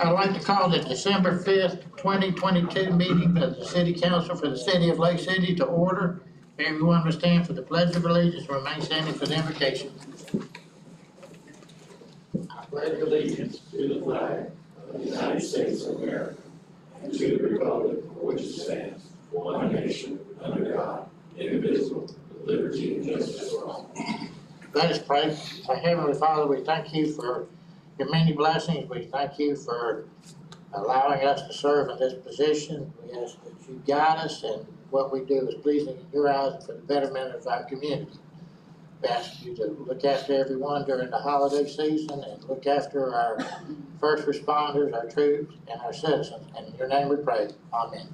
I'd like to call the December 5th, 2022 meeting of the City Council for the City of Lake City to order. Everyone will stand for the Pledge of Allegiance and remain standing for the invocation. I pledge allegiance to the flag of the United States of America and to the republic for which it stands, one nation, under God, indivisible, with liberty and justice for all. Let us pray. Our Heavenly Father, we thank you for your many blessings. We thank you for allowing us to serve in this position. We ask that you guide us and what we do is pleasing in your eyes and for the betterment of our community. We ask you to look after everyone during the holiday season and look after our first responders, our troops, and our citizens. And in your name we pray. Amen.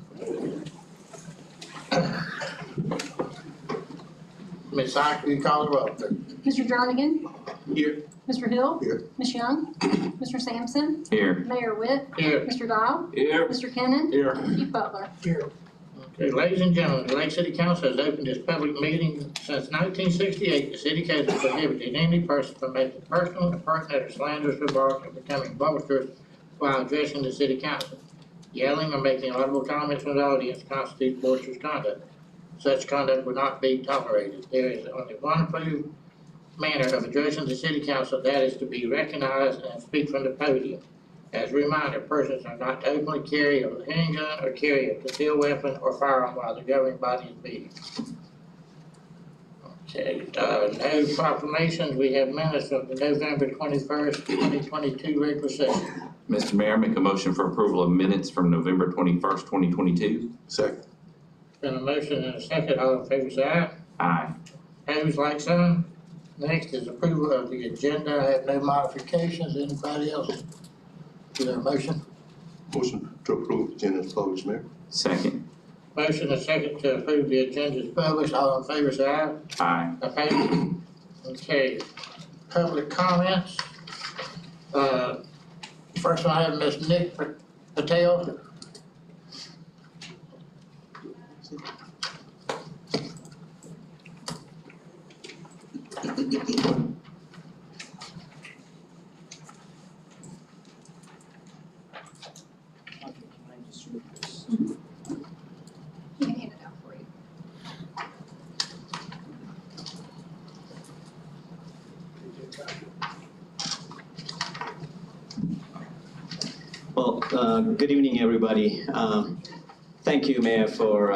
Ms. Ike, will you call the roll, please? Mr. Jernigan? Here. Mr. Hill? Here. Ms. Young? Mr. Sampson? Here. Mayor Witt? Here. Mr. Dial? Here. Mr. Kennan? Here. Chief Butler? Here. Okay, ladies and gentlemen, the Lake City Council has opened this public meeting. Since 1968, the city code has prohibited any person from making personal, impertinent, or slanderous remarks or becoming boisterous while addressing the city council. Yelling or making audible comments from the audience constitutes boisterous conduct. Such conduct will not be tolerated. There is only one approved manner of addressing the city council, that is to be recognized and speak from the podium. As a reminder, persons are not to openly carry a handgun or carry a concealed weapon or firearm while the governing body is meeting. Okay, no proclamations. We have minutes from the November 21st, 2022 regular session. Mr. Mayor, make a motion for approval of minutes from November 21st, 2022. Second. Been a motion and a second. All in favor say aye. Aye. Opposed, like sign. Next is approval of the agenda. I have no modifications. Anybody else? Is there a motion? Motion to approve agenda is published, Mayor. Second. Motion and second to approve the agenda is published. All in favor say aye. Aye. Opposed? Okay. Public comments. First one I have Ms. Nick Patel. You can hand it out for you. Well, good evening, everybody. Thank you, Mayor, for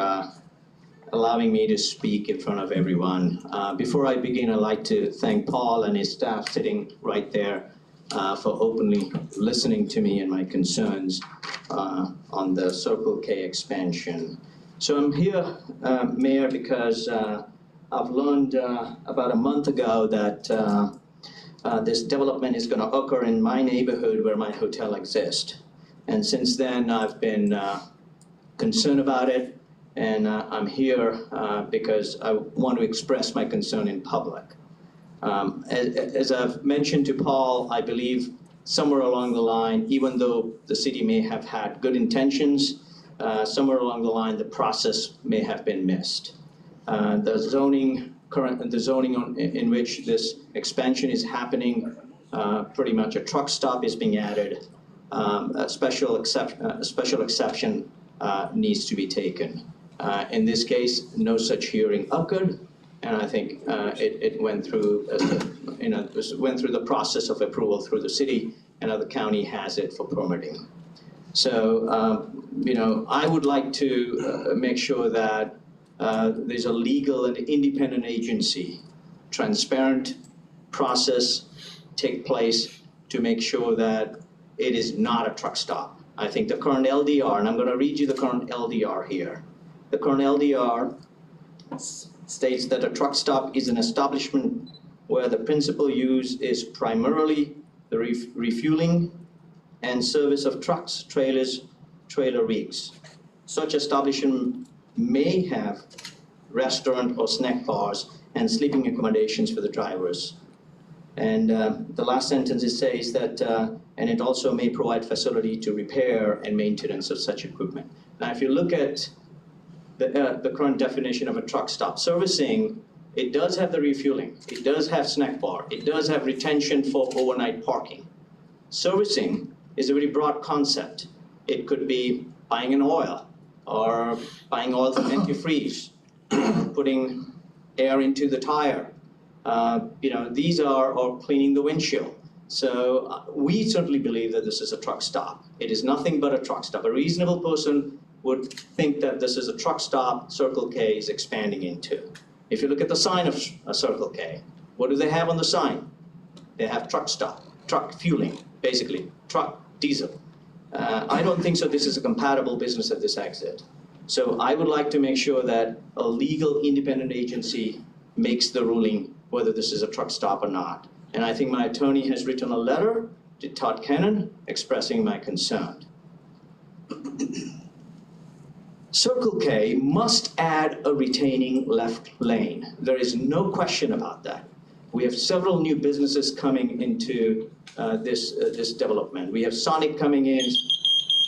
allowing me to speak in front of everyone. Before I begin, I'd like to thank Paul and his staff sitting right there for openly listening to me and my concerns on the Circle K expansion. So I'm here, Mayor, because I've learned about a month ago that this development is going to occur in my neighborhood where my hotel exists. And since then, I've been concerned about it, and I'm here because I want to express my concern in public. As I've mentioned to Paul, I believe somewhere along the line, even though the city may have had good intentions, somewhere along the line, the process may have been missed. The zoning in which this expansion is happening, pretty much a truck stop is being added. A special exception needs to be taken. In this case, no such hearing occurred, and I think it went through, went through the process of approval through the city, and now the county has it for permitting. So, I would like to make sure that there's a legal and independent agency, transparent process take place to make sure that it is not a truck stop. I think the current LDR, and I'm going to read you the current LDR here. The current LDR states that a truck stop is an establishment where the principal use is primarily the refueling and service of trucks, trailers, trailer rigs. Such establishment may have restaurant or snack bars and sleeping accommodations for the drivers. And the last sentence, it says that, and it also may provide facility to repair and maintenance of such equipment. Now, if you look at the current definition of a truck stop, servicing, it does have the refueling, it does have snack bar, it does have retention for overnight parking. Servicing is a very broad concept. It could be buying an oil, or buying oil from antifreeze, putting air into the tire. These are, or cleaning the windshield. So we certainly believe that this is a truck stop. It is nothing but a truck stop. A reasonable person would think that this is a truck stop Circle K is expanding into. If you look at the sign of a Circle K, what do they have on the sign? They have truck stop, truck fueling, basically, truck diesel. I don't think so this is a compatible business at this exit. So I would like to make sure that a legal independent agency makes the ruling whether this is a truck stop or not. And I think my attorney has written a letter to Todd Cannon expressing my concern. Circle K must add a retaining left lane. There is no question about that. We have several new businesses coming into this development. We have Sonic coming in,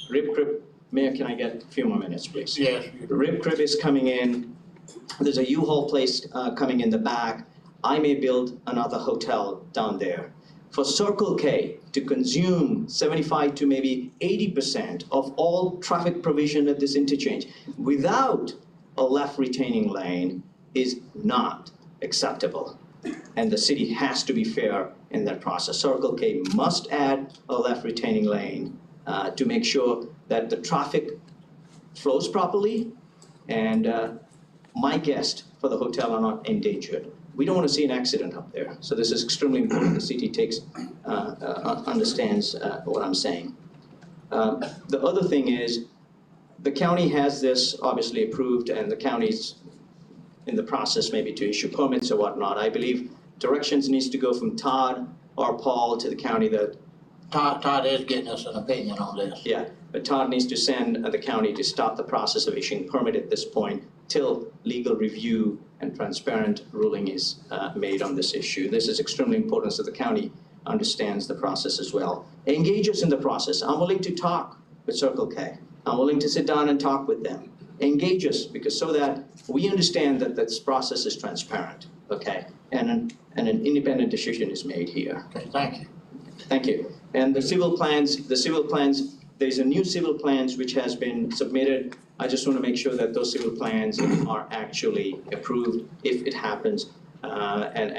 Rib Crib. Mayor, can I get a few more minutes, please? Yes. Rib Crib is coming in. There's a U-Haul place coming in the back. I may build another hotel down there. For Circle K to consume 75 to maybe 80% of all traffic provision at this interchange without a left retaining lane is not acceptable. And the city has to be fair in that process. Circle K must add a left retaining lane to make sure that the traffic flows properly and my guests for the hotel are not endangered. We don't want to see an accident up there. So this is extremely important. The city understands what I'm saying. The other thing is the county has this obviously approved and the county's in the process maybe to issue permits or whatnot. I believe directions needs to go from Todd or Paul to the county that Todd is getting us an opinion on this. yeah, but Todd needs to send the county to stop the process of issuing permit at this point till legal review and transparent ruling is made on this issue. This is extremely important so the county understands the process as well. Engage us in the process. I'm willing to talk with Circle K. I'm willing to sit down and talk with them. Engage us because so that we understand that this process is transparent, okay? And an independent decision is made here. Okay, thank you. Thank you. And the civil plans, there's a new civil plans which has been submitted. I just want to make sure that those civil plans are actually approved if it happens and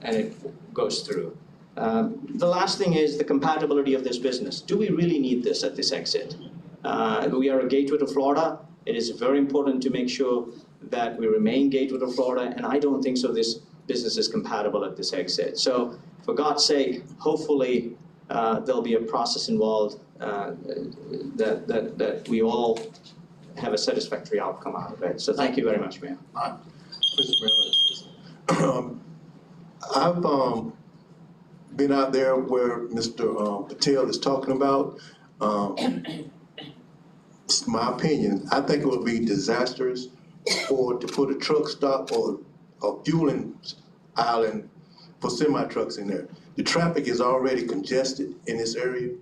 it goes through. The last thing is the compatibility of this business. Do we really need this at this exit? We are a gateway to Florida. It is very important to make sure that we remain gateway to Florida, and I don't think so this business is compatible at this exit. So for God's sake, hopefully there'll be a process involved that we all have a satisfactory outcome out of it. So thank you very much, Mayor. Mr. Mayor, I've been out there where Mr. Patel is talking about. It's my opinion. I think it would be disastrous to put a truck stop or a fueling island for semi-trucks in there. The traffic is already congested in this area.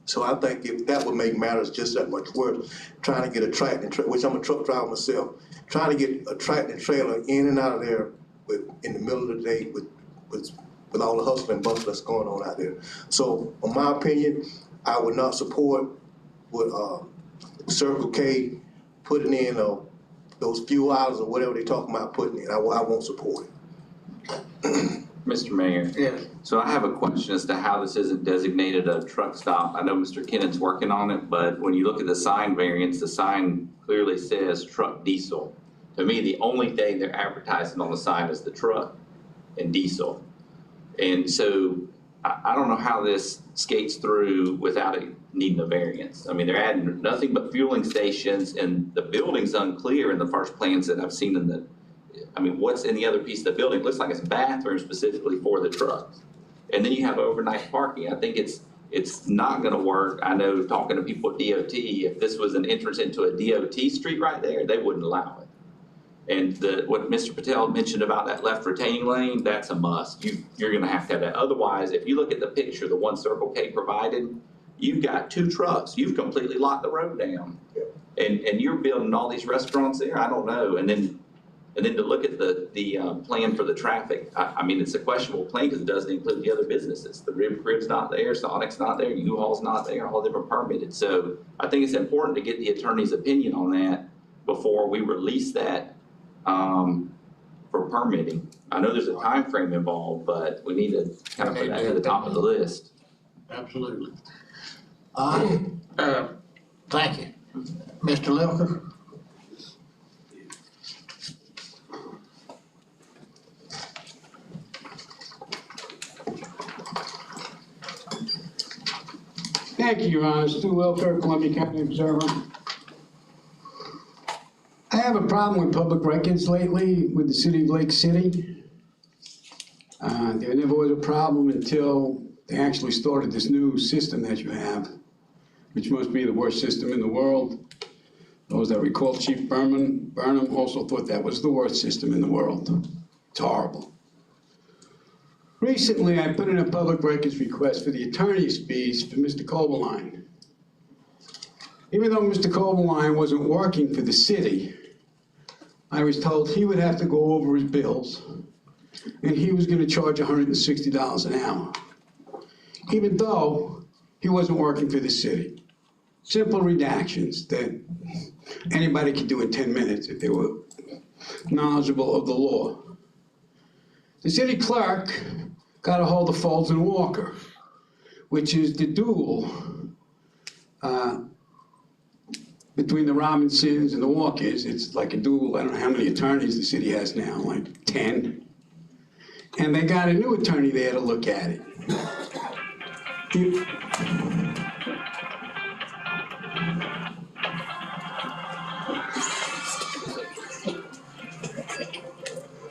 So I think if that would make matters just that much worse, trying to get a tractor, which I'm a truck driver myself, trying to get a tractor trailer in and out of there in the middle of the day with all the hustle and bustle that's going on out there. So in my opinion, I would not support what Circle K putting in those fuel islands or whatever they're talking about putting in. I won't support it. Mr. Mayor. Yes. So I have a question as to how this isn't designated a truck stop. I know Mr. Kennon's working on it, but when you look at the sign variants, the sign clearly says truck diesel. To me, the only thing they're advertising on the sign is the truck and diesel. And so I don't know how this skates through without it needing a variance. I mean, they're adding nothing but fueling stations and the building's unclear in the first plans that I've seen in the, I mean, what's in the other piece of the building? It looks like it's bathrooms specifically for the trucks. And then you have overnight parking. I think it's not gonna work. I know talking to people at DOT, if this was an entrance into a DOT street right there, they wouldn't allow it. And what Mr. Patel mentioned about that left retaining lane, that's a must. You're gonna have to have that. Otherwise, if you look at the picture, the one Circle K provided, you've got two trucks. You've completely locked the road down. And you're building all these restaurants there, I don't know. And then And then to look at the plan for the traffic, I mean, it's a questionable plan because it doesn't include the other businesses. The Rib Crib's not there, Sonic's not there, U-Haul's not there, all of them are permitted. So I think it's important to get the attorney's opinion on that before we release that for permitting. I know there's a time frame involved, but we need to kind of put that to the top of the list. Absolutely. Thank you. Mr. Lilker? Thank you, Your Honor. Stu Wilker, Columbia County Observer. I have a problem with public records lately with the city of Lake City. There never was a problem until they actually started this new system that you have, which must be the worst system in the world. Those that recall Chief Burnham also thought that was the worst system in the world. It's horrible. Recently, I put in a public records request for the attorney's fees for Mr. Koberline. Even though Mr. Koberline wasn't working for the city, I was told he would have to go over his bills, and he was gonna charge $160 an hour, even though he wasn't working for the city. Simple redactions that anybody could do in 10 minutes if they were knowledgeable of the law. The city clerk got a hold of Folds and Walker, which is the duel between the Robinsons and the Walkers. It's like a duel. I don't know how many attorneys the city has now, like 10. And they got a new attorney there to look at it.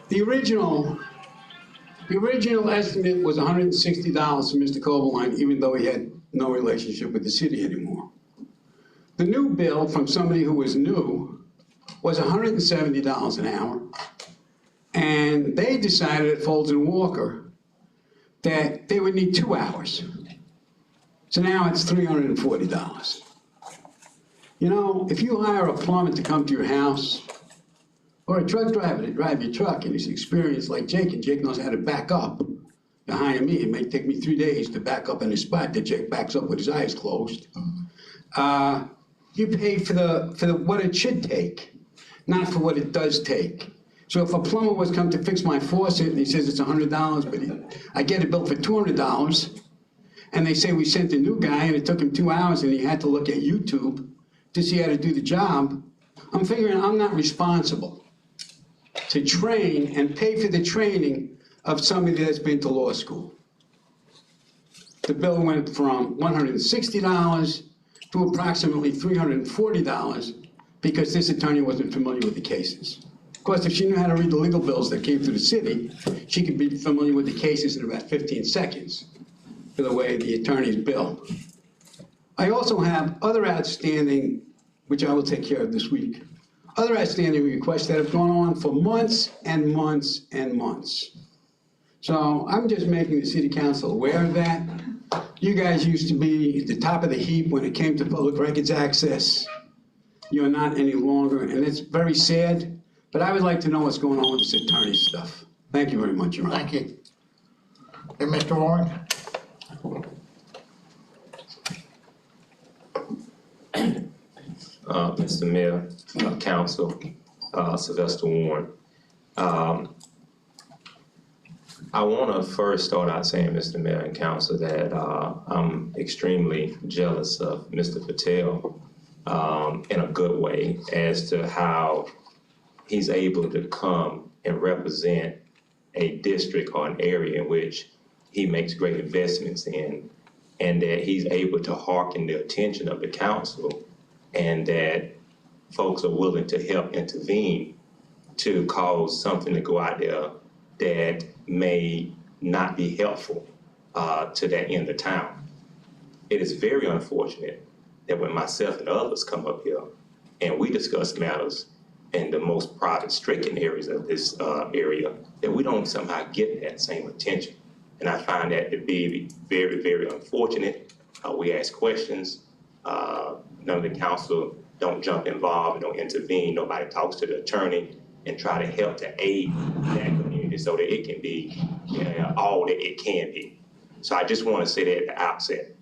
The original estimate was $160 for Mr. Koberline, even though he had no relationship with the city anymore. The new bill from somebody who was new was $170 an hour, and they decided at Folds and Walker that they would need 2 hours. So now it's $340. You know, if you hire a plumber to come to your house, or a truck driver to drive your truck, and he's experienced like Jake, and Jake knows how to back up. You hire me, it may take me 3 days to back up in a spot that Jake backs up with his eyes closed. You pay for the what it should take, not for what it does take. So if a plumber was come to fix my faucet and he says it's $100, but I get a bill for $200, and they say we sent a new guy and it took him 2 hours and he had to look at YouTube to see how to do the job, I'm figuring I'm not responsible to train and pay for the training of somebody that's been to law school. The bill went from $160 to approximately $340 because this attorney wasn't familiar with the cases. Of course, if she knew how to read the legal bills that came through the city, she could be familiar with the cases in about 15 seconds for the way the attorneys bill. I also have other outstanding, which I will take care of this week, other outstanding requests that have gone on for months and months and months. So I'm just making the city council aware of that. You guys used to be at the top of the heap when it came to public records access. You're not any longer, and it's very sad, but I would like to know what's going on with this attorney stuff. Thank you very much, Your Honor. Thank you. Hey, Mr. Warren? Mr. Mayor, Council, Sylvester Warren. I want to first start out saying, Mr. Mayor and Council, that I'm extremely jealous of Mr. Patel in a good way as to how he's able to come and represent a district or an area in which he makes great investments in, and that he's able to hearken the attention of the council, and that folks are willing to help intervene to cause something to go out there that may not be helpful to that end of town. It is very unfortunate that when myself and others come up here and we discuss matters in the most profit-stricken areas of this area, that we don't somehow get that same attention. And I find that to be very, very unfortunate. We ask questions. None of the council don't jump involved and don't intervene. Nobody talks to the attorney. and try to help to aid that community so that it can be all that it can be. So I just want to say that at the outset.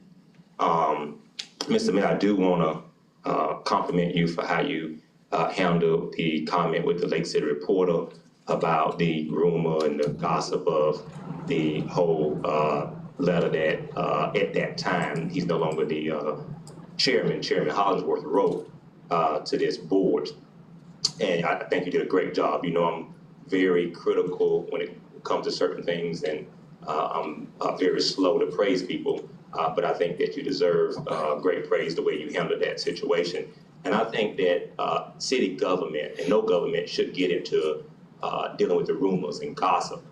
Mr. Mayor, I do want to compliment you for how you handled the comment with the Lake City Reporter about the rumor and the gossip of the whole letter that at that time, he's no longer the Chairman Hollingsworth wrote to this board. And I think you did a great job. You know, I'm very critical when it comes to certain things, and I'm very slow to praise people. But I think that you deserve great praise the way you handled that situation. And I think that city government and no government should get into dealing with the rumors and gossip.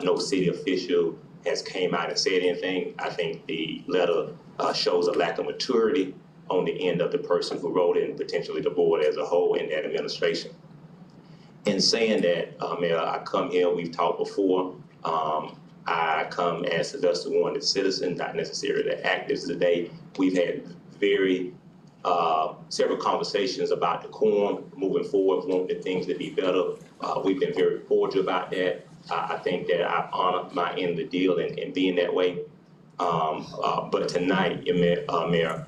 No city official has came out and said anything. I think the letter shows a lack of maturity on the end of the person who wrote it and potentially the board as a whole in that administration. In saying that, Mayor, I come here, we've talked before. I come as Sylvester Warren, a citizen, not necessarily the activist today. We've had several conversations about the quorum moving forward, wanting the things to be better. We've been very cordial about that. I think that I've honored my end of the deal in being that way. But tonight, Mayor,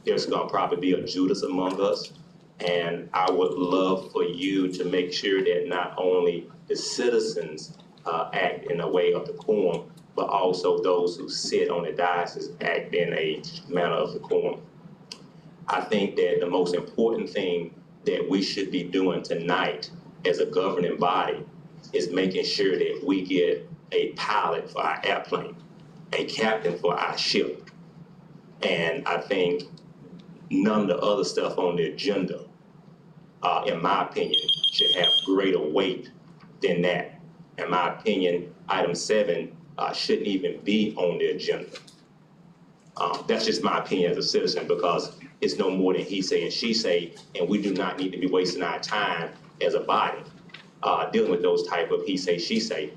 there's going to probably be a Judas among us. And I would love for you to make sure that not only the citizens act in a way of decorum, but also those who sit on the diocese act in a manner of decorum. I think that the most important thing that we should be doing tonight as a governing body is making sure that we get a pilot for our airplane, a captain for our ship. And I think none of the other stuff on the agenda, in my opinion, should have greater weight than that. In my opinion, item 7 shouldn't even be on the agenda. That's just my opinion as a citizen, because it's no more than he say and she say, and we do not need to be wasting our time as a body dealing with those type of he say, she say.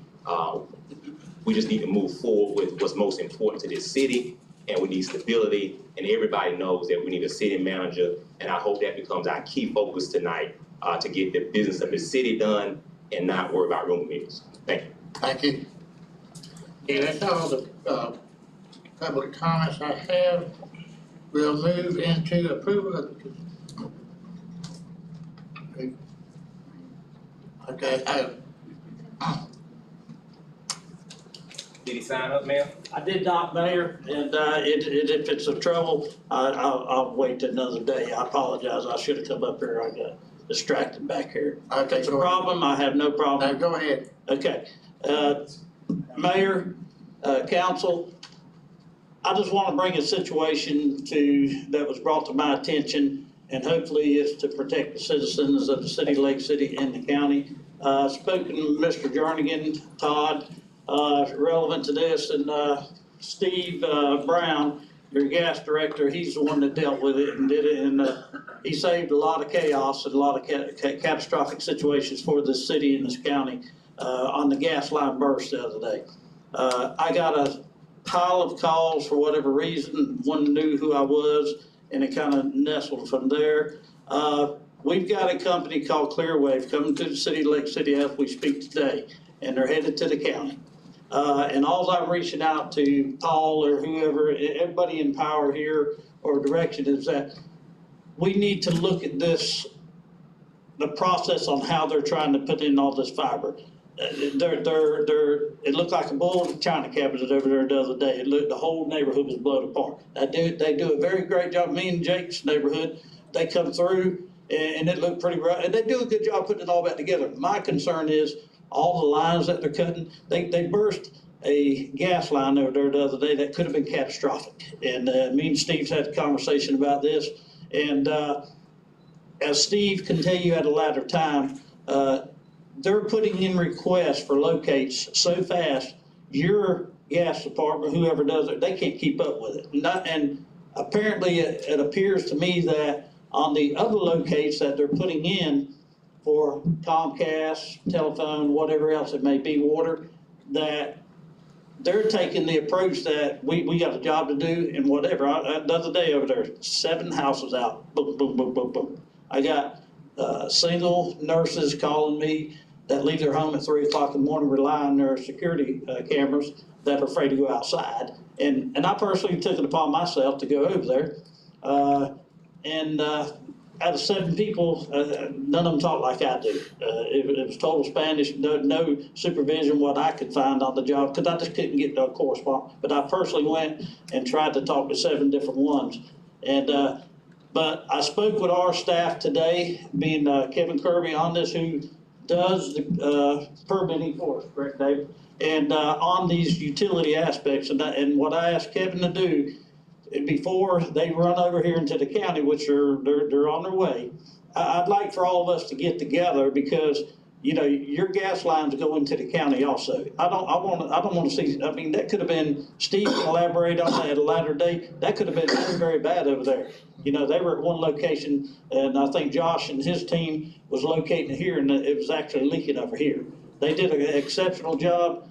We just need to move forward with what's most important to this city, and we need stability, and everybody knows that we need a city manager, and I hope that becomes our key focus tonight to get the business of the city done and not worry about room meetings. Thank you. Thank you. Okay, that's all the public comments I have. We'll move into approval of Did he sign up, Mayor? I did not, Mayor, and if it's a trouble, I'll wait till another day. I apologize. I should have come up here. I got distracted back here. If Okay, it's a go ahead. problem, I have no problem. Now, go ahead. Okay. Mayor, council, I just want to bring a situation that was brought to my attention, and hopefully it's to protect the citizens of the city of Lake City and the county. Spoken to Mr. Jernigan, Todd, relevant to this, and Steve Brown, your gas director, he's the one that dealt with it and did it, and he saved a lot of chaos and a lot of catastrophic situations for this city and this county on the gas line burst the other day. I got a pile of calls for whatever reason. One knew who I was, and it kind of nestled from there. We've got a company called Clearwave coming to the city of Lake City as we speak today, and they're headed to the county. And all I'm reaching out to Paul or whoever, everybody in power here or direction, is that we need to look at this, the process on how they're trying to put in all this fiber. It looked like a bull in a china cabinet over there the other day. The whole neighborhood was blown apart. They do a very great job. Me and Jake's neighborhood, they come through and it looked pretty rough. And they do a good job putting it all back together. My concern is all the lines that they're cutting. They burst a gas line over there the other day that could have been catastrophic. And me and Steve's had a conversation about this. And as Steve can tell you at a later time, they're putting in requests for locates so fast, your gas department, whoever does it, they can't keep up with it. And apparently it appears to me that on the other locates that they're putting in for Comcast, telephone, whatever else it may be, water, that they're taking the approach that we got a job to do and whatever. The other day over there, 7 houses out, boom, boom, boom, boom, boom. I got single nurses calling me that leave their home at 3 o'clock in the morning, rely on their security cameras, that are afraid to go outside. And I personally took it upon myself to go over there. Out of 7 people, none of them talk like I do. It was total Spanish, no supervision, what I could find on the job, because I just couldn't get no correspondence. But I personally went and tried to talk to 7 different ones. But I spoke with our staff today, being Kevin Kirby on this, who does the permitting for us, correct, David? And on these utility aspects, and what I asked Kevin to do before they run over here into the county, which they're on their way, I'd like for all of us to get together, because you know your gas lines go into the county also. I don't want to see. I mean, that could have been, Steve can elaborate on that at a later date. That could have been very, very bad over there. You know, they were at one location, and I think Josh and his team was locating here, and it was actually leaking over here. They did an exceptional job.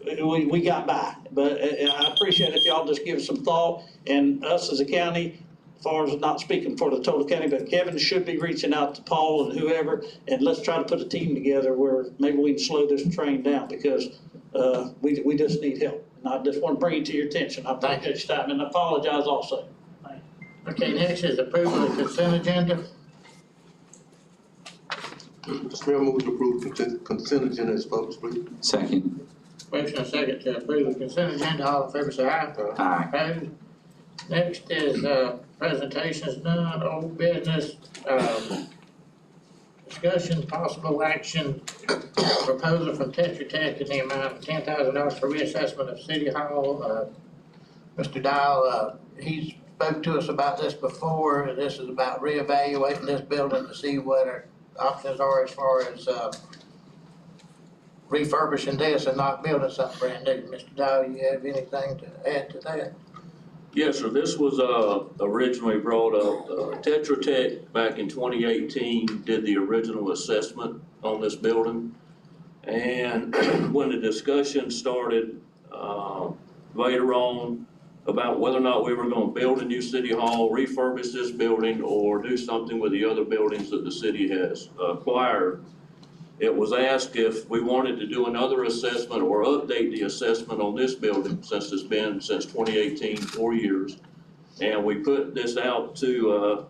We got by, but I appreciate if y'all just give us some thought, and us as a county, as far as not speaking for the total county, but Kevin should be reaching out to Paul and whoever, and let's try to put a team together where maybe we can slow this train down, because we just need help. And I just want to bring it to your attention. I appreciate your time, and I apologize also. Thank you. Okay, next is approval of the consent agenda. Mr. Mayor, move to approve consent agenda as follows, please. Second. Motion and second to approve the consent agenda. All in favor say aye. Aye. Opposed? Next is presentations, none, old business, discussion, possible action, proposal from Tetra Tech in the amount of $10,000 for reassessment of City Hall. Mr. Dial, he spoke to us about this before. This is about reevaluating this building to see what our options are as far as refurbishing this and not building something brand new. Mr. Dial, you have anything to add to that? Yes, sir. This was originally brought up, Tetra Tech back in 2018 did the original assessment on this building. And when the discussion started later on about whether or not we were going to build a new city hall, refurbish this building, or do something with the other buildings that the city has acquired, it was asked if we wanted to do another assessment or update the assessment on this building, since it's been since 2018, 4 years. And we put this out to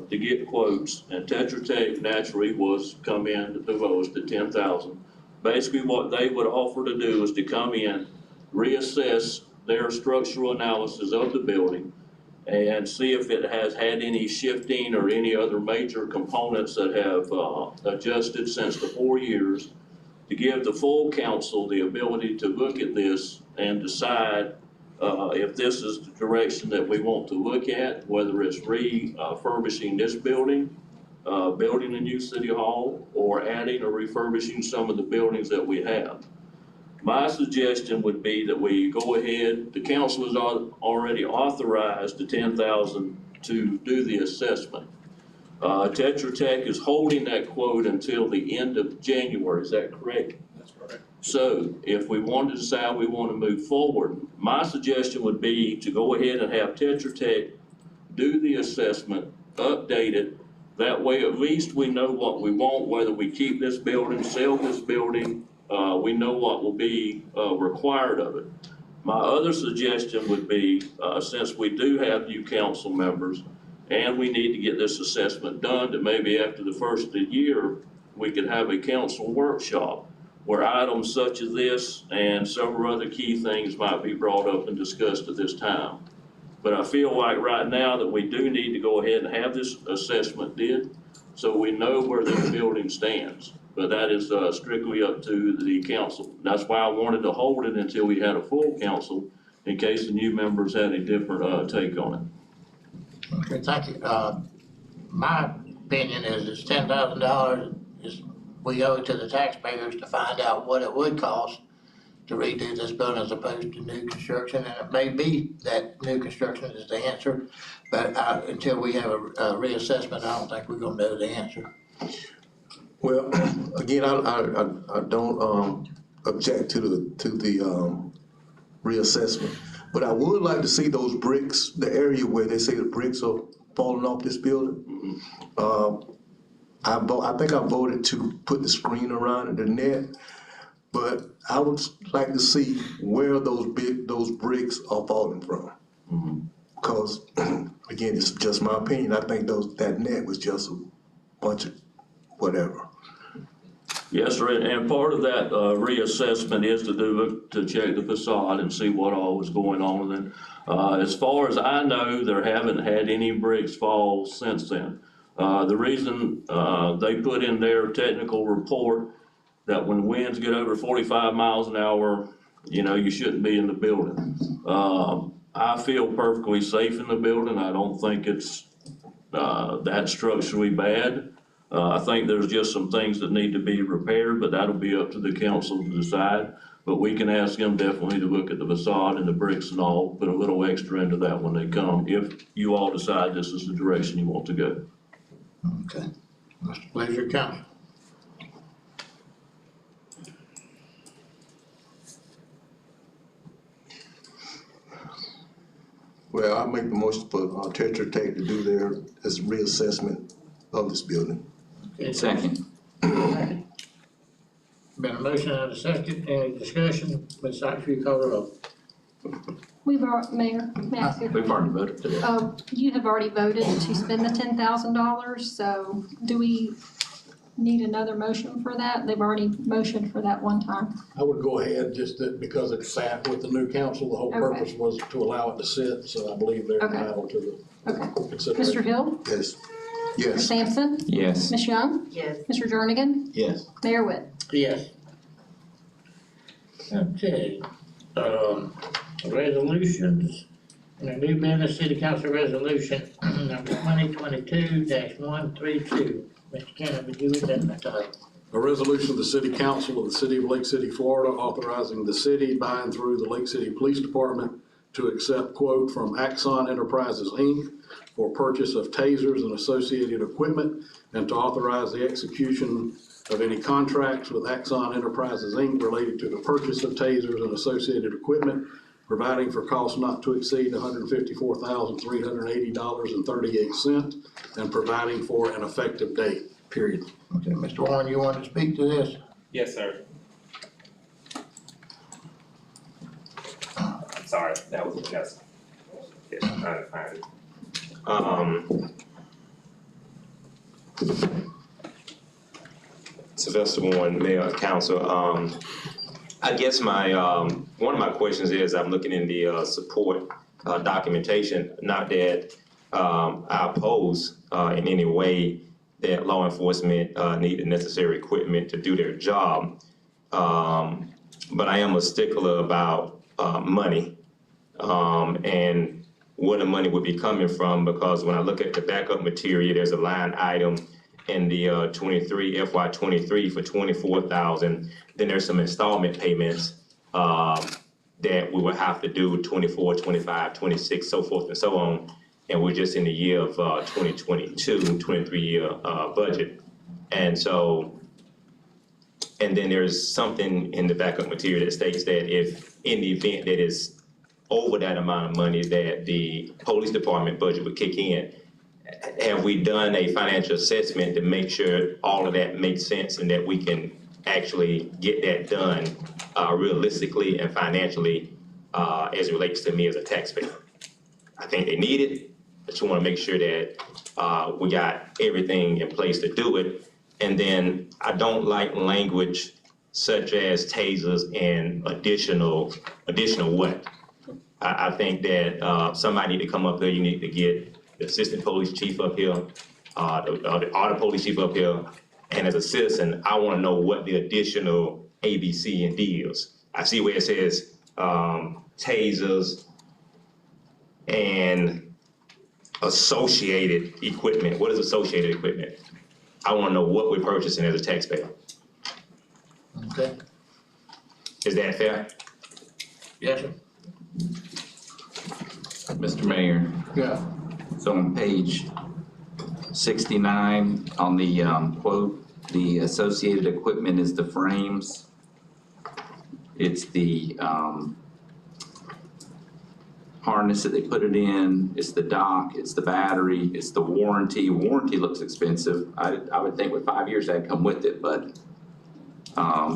get quotes, and Tetra Tech naturally was come in the lowest at 10,000. Basically what they would offer to do is to come in, reassess their structural analysis of the building, and see if it has had any shifting or any other major components that have adjusted since the 4 years, to give the full council the ability to look at this and decide if this is the direction that we want to look at, whether it's refurbishing this building, building a new city hall, or adding or refurbishing some of the buildings that we have. My suggestion would be that we go ahead, the council has already authorized the 10,000 to do the assessment. Tetra Tech is holding that quote until the end of January, is that correct? That's correct. So if we want to decide we want to move forward, my suggestion would be to go ahead and have Tetra Tech do the assessment, update it. That way at least we know what we want, whether we keep this building, sell this building, we know what will be required of it. My other suggestion would be, since we do have new council members and we need to get this assessment done, that maybe after the first of the year, we could have a council workshop where items such as this and several other key things might be brought up and discussed at this time. But I feel like right now that we do need to go ahead and have this assessment did, so we know where this building stands. But that is strictly up to the council. That's why I wanted to hold it until we had a full council, in case the new members had a different take on it. Okay, thank you. My opinion is it's $10,000 is we owe it to the taxpayers to find out what it would cost to redo this building as opposed to new construction. And it may be that new construction is the answer, but until we have a reassessment, I don't think we're gonna know the answer. Well, again, I don't object to the reassessment, but I would like to see those bricks, the area where they say the bricks are falling off this building. I think I voted to put the screen around the net, but I would like to see where those bricks are falling from. Because, again, it's just my opinion, I think that net was just a bunch of whatever. Yes, sir, and part of that reassessment is to check the facade and see what all was going on. And then, as far as I know, there haven't had any bricks fall since then. The reason they put in their technical report that when winds get over 45 miles an hour, you know, you shouldn't be in the building. I feel perfectly safe in the building. I don't think it's that structurally bad. I think there's just some things that need to be repaired, but that'll be up to the council to decide. But we can ask them definitely to look at the facade and the bricks and all, put a little extra into that when they come, if you all decide this is the direction you want to go. Okay. What's the pleasure of council? Well, I make the motion for Tetra Tech to do their reassessment of this building. Okay, Second. Been a motion and a second, any discussion? Ms. Sykes, will you call the roll? Mayor, may I ask you? We've already voted today. You have already voted to spend the $10,000, so do we need another motion for that? They've already motioned for that one time. I would go ahead, just that because it sat with the new council, the whole Okay. purpose was to allow it to sit, so I believe they're Okay. entitled to the Okay. consideration. Mr. Hill? Yes. Mr. Yes. Sampson? Yes. Ms. Young? Yes. Mr. Jernigan? Yes. Mayor Witt? Yes. Okay, resolutions, and a new business city council resolution number 2022-132. Mr. Kenny, would you read that in the title? A resolution of the City Council of the City of Lake City, Florida, authorizing the city by and through the Lake City Police Department to accept quote from Axon Enterprises, Inc. for purchase of tasers and associated equipment, and to authorize the execution of any contracts with Axon Enterprises, Inc. related to the purchase of tasers and associated equipment, providing for costs not to exceed $154,380.38, and providing for an effective date, period. Okay, Mr. Warren, you want to speak to this? Yes, sir. Sorry, that was, yes. Yeah, I'm trying to find it. Sylvester Warren, Mayor and Council. I guess my one of my questions is I'm looking in the support documentation. Not that I oppose in any way that law enforcement need the necessary equipment to do their job, but I am a stickler about money and where the money would be coming from, because when I look at the backup material, there's a line item in the FY23 for $24,000. Then there's some installment payments that we would have to do 24, 25, 26, so forth and so on. And we're just in the year of 2022, 23-year budget. And so, and then there's something in the backup material that states that if in the event that is over that amount of money, that the police department budget would kick in. Have we done a financial assessment to make sure all of that makes sense and that we can actually get that done realistically and financially as it relates to me as a taxpayer? I think they need it. I just want to make sure that we got everything in place to do it. And then I don't like language such as tasers and additional what? I think that somebody need to come up here. You need to get the assistant police chief up here, the auto police chief up here. And as a citizen, I want to know what the additional A, B, C, and D is. I see where it says tasers and associated equipment. What is associated equipment? I want to know what we're purchasing as a taxpayer. Okay. Is that fair? Yes, sir. Mr. Mayor, Yeah. so on page 69, on the quote, the associated equipment is the frames. It's the harness that they put it in, it's the dock, it's the battery, it's the warranty. Warranty looks expensive. I would think with 5 years that'd come with it, but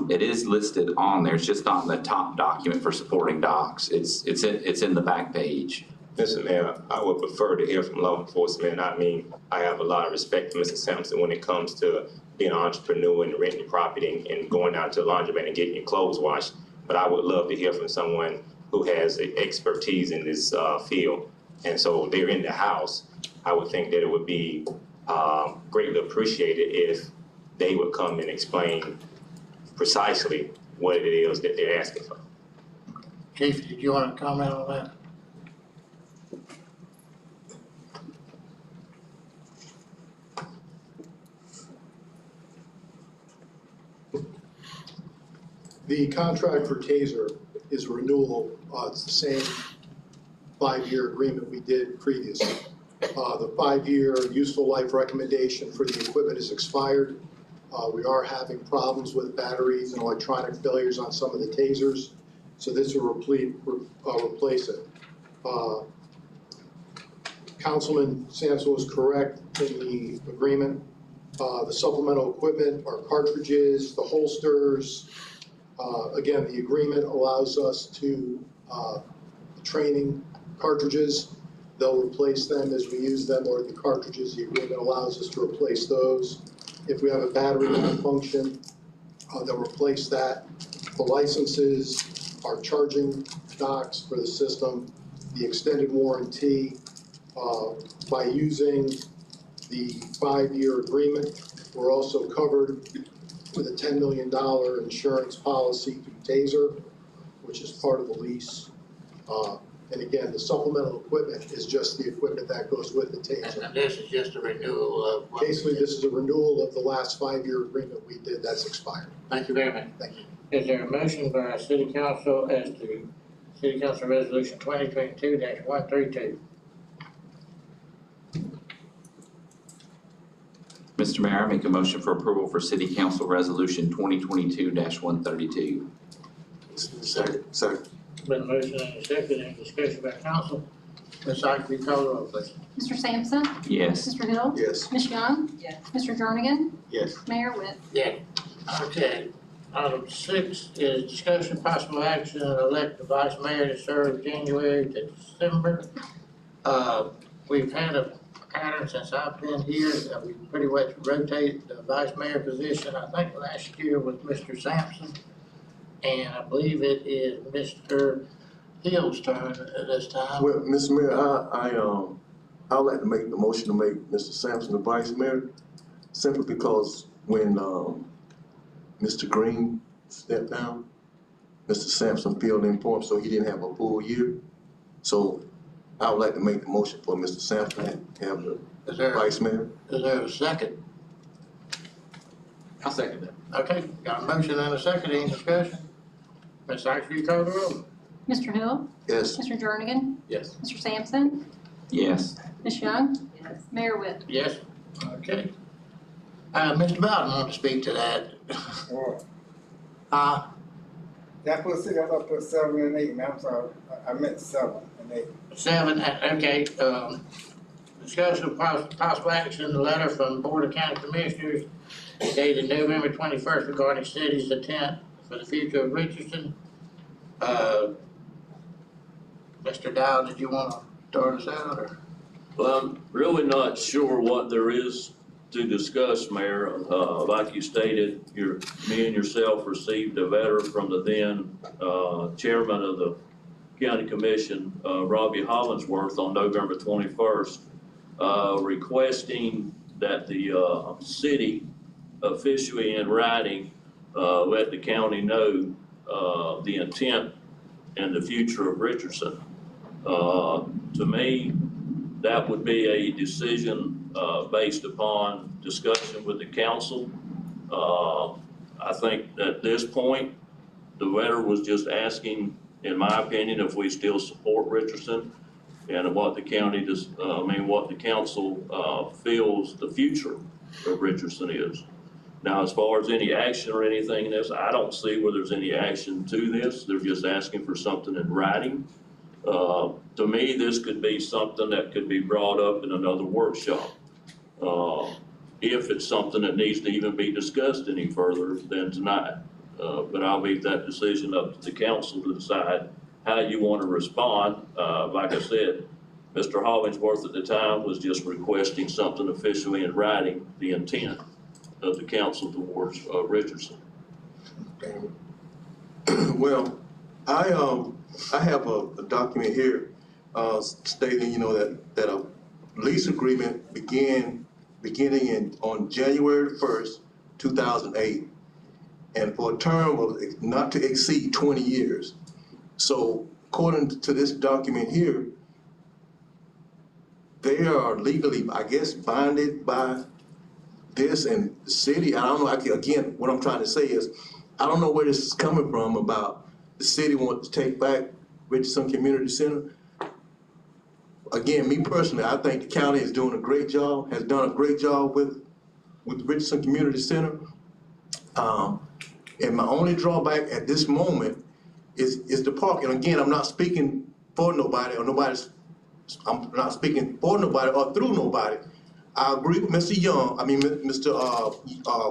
it is listed on there. It's just not in the top document for supporting docks. It's in the back page. Mr. Mayor, I would prefer to hear from law enforcement. I mean, I have a lot of respect for Mr. Sampson when it comes to being an entrepreneur and renting property and going out to a laundromat and getting your clothes washed. But I would love to hear from someone who has expertise in this field. And so they're in the house. I would think that it would be greatly appreciated if they would come and explain precisely what it is that they're asking for. Chief, did you want to comment on that? The contract for TASER is a renewal. It's the same 5-year agreement we did previously. The 5-year useful life recommendation for the equipment is expired. We are having problems with batteries and electronic failures on some of the TASERs, so this will replace it. Councilman Sampson was correct in the agreement. The supplemental equipment are cartridges, the holsters. Again, the agreement allows us to, training cartridges, they'll replace them as we use them, or the cartridges, the agreement allows us to replace those. If we have a battery malfunction, they'll replace that. The licenses are charging docks for the system, the extended warranty. By using the 5-year agreement, we're also covered with a $10 million insurance policy through TASER, which is part of the lease. And again, the supplemental equipment is just the equipment that goes with the TASER. And this is just a renewal of what we Basically, did. this is a renewal of the last 5-year agreement we did that's expired. Thank you very much. Thank you. Is there a motion by our city council as to City Council Resolution 2022-132? Mr. Mayor, I make a motion for approval for City Council Resolution 2022-132. Second. Been a motion and a second, any discussion by council? Ms. Sykes, will you call the roll, please? Mr. Sampson? Yes. Mr. Hill? Yes. Ms. Young? Yes. Mr. Jernigan? Yes. Mayor Witt? Yeah. Okay. Item 6 is discussion possible action to elect the vice mayor to serve January to December. We've had a pattern since I've been here that we pretty much rotate the vice mayor position. I think last year was Mr. Sampson, and I believe it is Mr. Hill's turn at this time. Well, Mr. Mayor, I'd like to make the motion to make Mr. Sampson the vice mayor, simply because when, Mr. Green stepped down, Mr. Sampson filled in for him, so he didn't have a full year. So I would like to make the motion for Mr. Sampson to have the Is there, vice mayor. is there a second? I'll second that. Okay, got a motion and a second, any discussion? Ms. Sykes, will you call the roll? Mr. Hill? Yes. Mr. Jernigan? Yes. Mr. Sampson? Yes. Ms. Young? Yes. Mayor Witt? Yes, okay. Mr. Bowden want to speak to that. That put 6, I thought put 7 and 8, man, I'm sorry, I meant 7 and 8. 7, okay, discussion of possible action, the letter from Board of County Commissioners dated November 21st regarding city's intent for the future of Richardson. Mr. Dow, did you want to start us out, or? Well, I'm really not sure what there is to discuss, Mayor. Like you stated, me and yourself received a letter from the then chairman of the County Commission, Robbie Hollingsworth, on November 21st, requesting that the city officially in writing let the county know the intent and the future of Richardson. To me, that would be a decision based upon discussion with the council. I think at this point, the letter was just asking, in my opinion, if we still support Richardson and what the county does, what the council feels the future of Richardson is. Now, as far as any action or anything in this, I don't see where there's any action to this. They're just asking for something in writing. To me, this could be something that could be brought up in another workshop. If it's something that needs to even be discussed any further than tonight. But I'll leave that decision up to the council to decide how you want to respond. Like I said, Mr. Hollingsworth at the time was just requesting something officially in writing, the intent of the council towards Richardson. Well, I have a document here, stating, you know, that a lease agreement beginning on January 1st, 2008, and for a term of not to exceed 20 years. So according to this document here, they are legally, I guess, binded by this, and the city, I don't know, again, what I'm trying to say is, I don't know where this is coming from about the city wants to take back Richardson Community Center. Again, me personally, I think the county is doing a great job, has done a great job with Richardson Community Center. And my only drawback at this moment is the park. And again, I'm not speaking for nobody I'm not speaking for nobody or through nobody. I agree with Mr.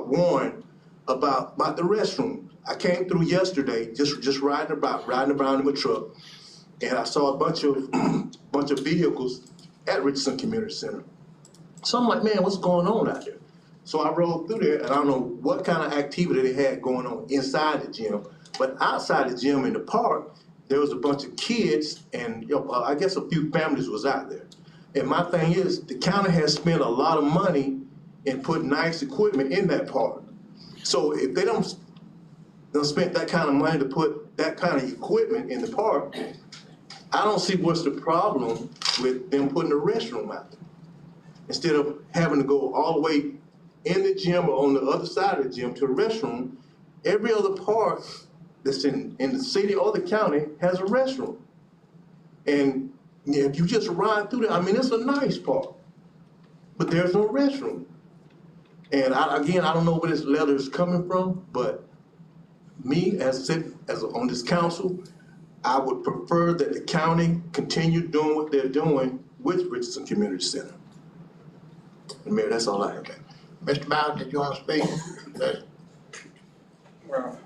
Warren about the restroom. I came through yesterday, just riding around in my truck, and I saw a bunch of vehicles at Richardson Community Center. So I'm like, man, what's going on out there? So I rode through there, and I don't know what kind of activity they had going on inside the gym, but outside the gym in the park, there was a bunch of kids, and I guess a few families was out there. And my thing is, the county has spent a lot of money in putting nice equipment in that park. So if they don't spend that kind of money to put that kind of equipment in the park, I don't see what's the problem with them putting a restroom out there. Instead of having to go all the way in the gym or on the other side of the gym to a restroom, every other park that's in the city or the county has a restroom. And if you just ride through there, I mean, it's a nice park, but there's no restroom. And I don't know where this letter is coming from, but me on this council, I would prefer that the county continue doing what they're doing with Richardson Community Center. And Mayor, that's all I have. Mr. Bowden, did you want to speak? Well,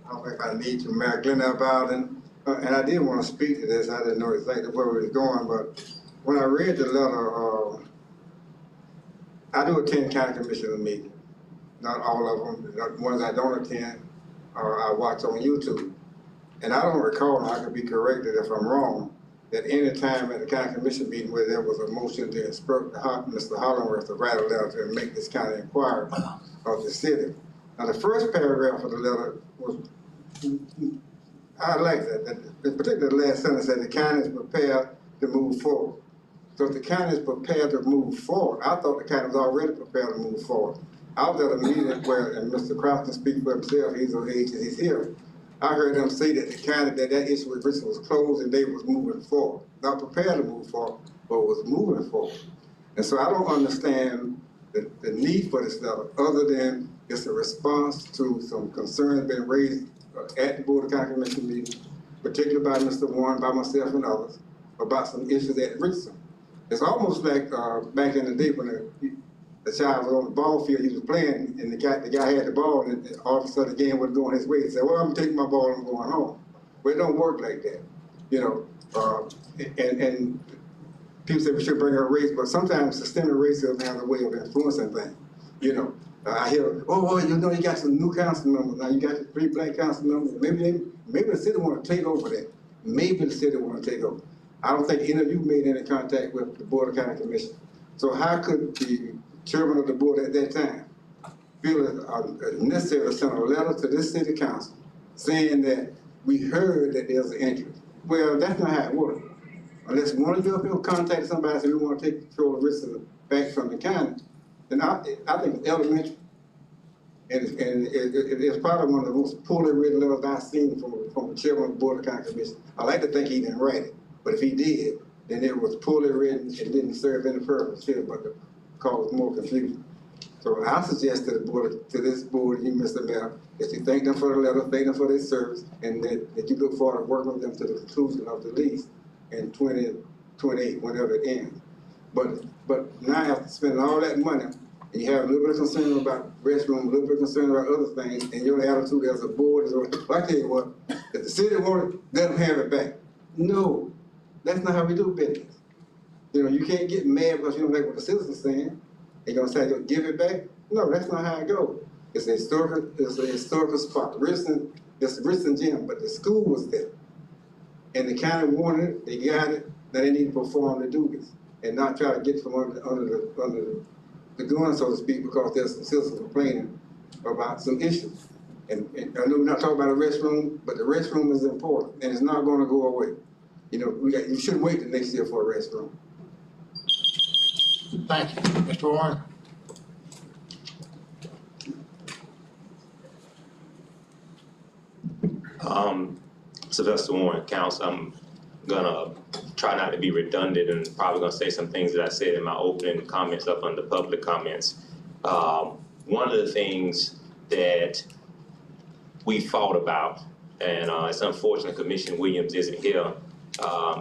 I don't think I need to, Mayor Glenn Bowden, and I did want to speak to this. I didn't know exactly where we was going, but when I read the letter, I do attend county commissioner meetings. Not all of them. The ones I don't attend, I watch on YouTube. And I don't recall, and I could be corrected if I'm wrong, that any time at the county commission meeting where there was a motion to instruct Mr. Hollingworth to write a letter to make this county inquiry of the city. Now, the first paragraph of the letter was, I like that, particularly the last sentence said the county is prepared to move forward. So if the county is prepared to move forward, I thought the county was already prepared to move forward. I was at a meeting where, and Mr. Crofton speaks for himself, he's of age and he's here. I heard them say that the county, that issue with Richardson was closed and they was moving forward. Not prepared to move forward, but was moving forward. And so I don't understand the need for this letter, other than it's a response to some concerns being raised at the Board of County Commission meeting, particularly by Mr. Warren, by myself and others, about some issues at Richardson. It's almost like back in the day when the child was on the ball field, he was playing, and the guy had the ball, and all of a sudden the game wasn't going his way. He said, well, I'm taking my ball and I'm going home. Well, it don't work like that, you know. And people say we should bring a race, but sometimes systemic racism has a way of influencing things, you know. I hear, oh, you know, you got some new council members, now you got 3 black council members, maybe the city want to take over that. Maybe the city want to take over. I don't think any of you made any contact with the Board of County Commission. So how could the chairman of the board at that time feel it necessary to send a letter to this city council saying that we heard that there's an interest? Well, that's not how it works. Unless one of you people contacted somebody and said we want to take control of Richardson back from the county, then I think it's elementary. And it's probably one of the most poorly written letters I've seen from the chairman of the Board of County Commission. I like to think he didn't write it, but if he did, then it was poorly written and didn't serve any purpose here but to cause more confusion. So I suggest to the board, to this board, you, Mr. Mayor, that you thank them for the letter, thank them for their service, and that you look forward to working with them to the conclusion of the lease in 2028, whenever it ends. But now after spending all that money, and you have a little bit of concern about restroom, a little bit of concern about other things, and your attitude as a board is, well, I tell you what, if the city wanted it, let them have it back. No, that's not how we do business. You know, you can't get mad because you don't like what the citizens saying. They're gonna say, give it back? No, that's not how it goes. It's a historical spot. Richardson, it's the Richardson gym, but the school was there. And the county wanted it, they got it, now they need to perform the duties and not try to get from under the gun, so to speak, because there's some citizens complaining about some issues. And I know we're not talking about a restroom, but the restroom is important and it's not gonna go away. You know, you shouldn't wait till next year for a restroom. Thank you. Mr. Warren? Sylvester Warren, Council, I'm gonna try not to be redundant and probably gonna say some things that I said in my opening comments up under public comments. One of the things that we fought about, and it's unfortunate Commissioner Williams isn't here.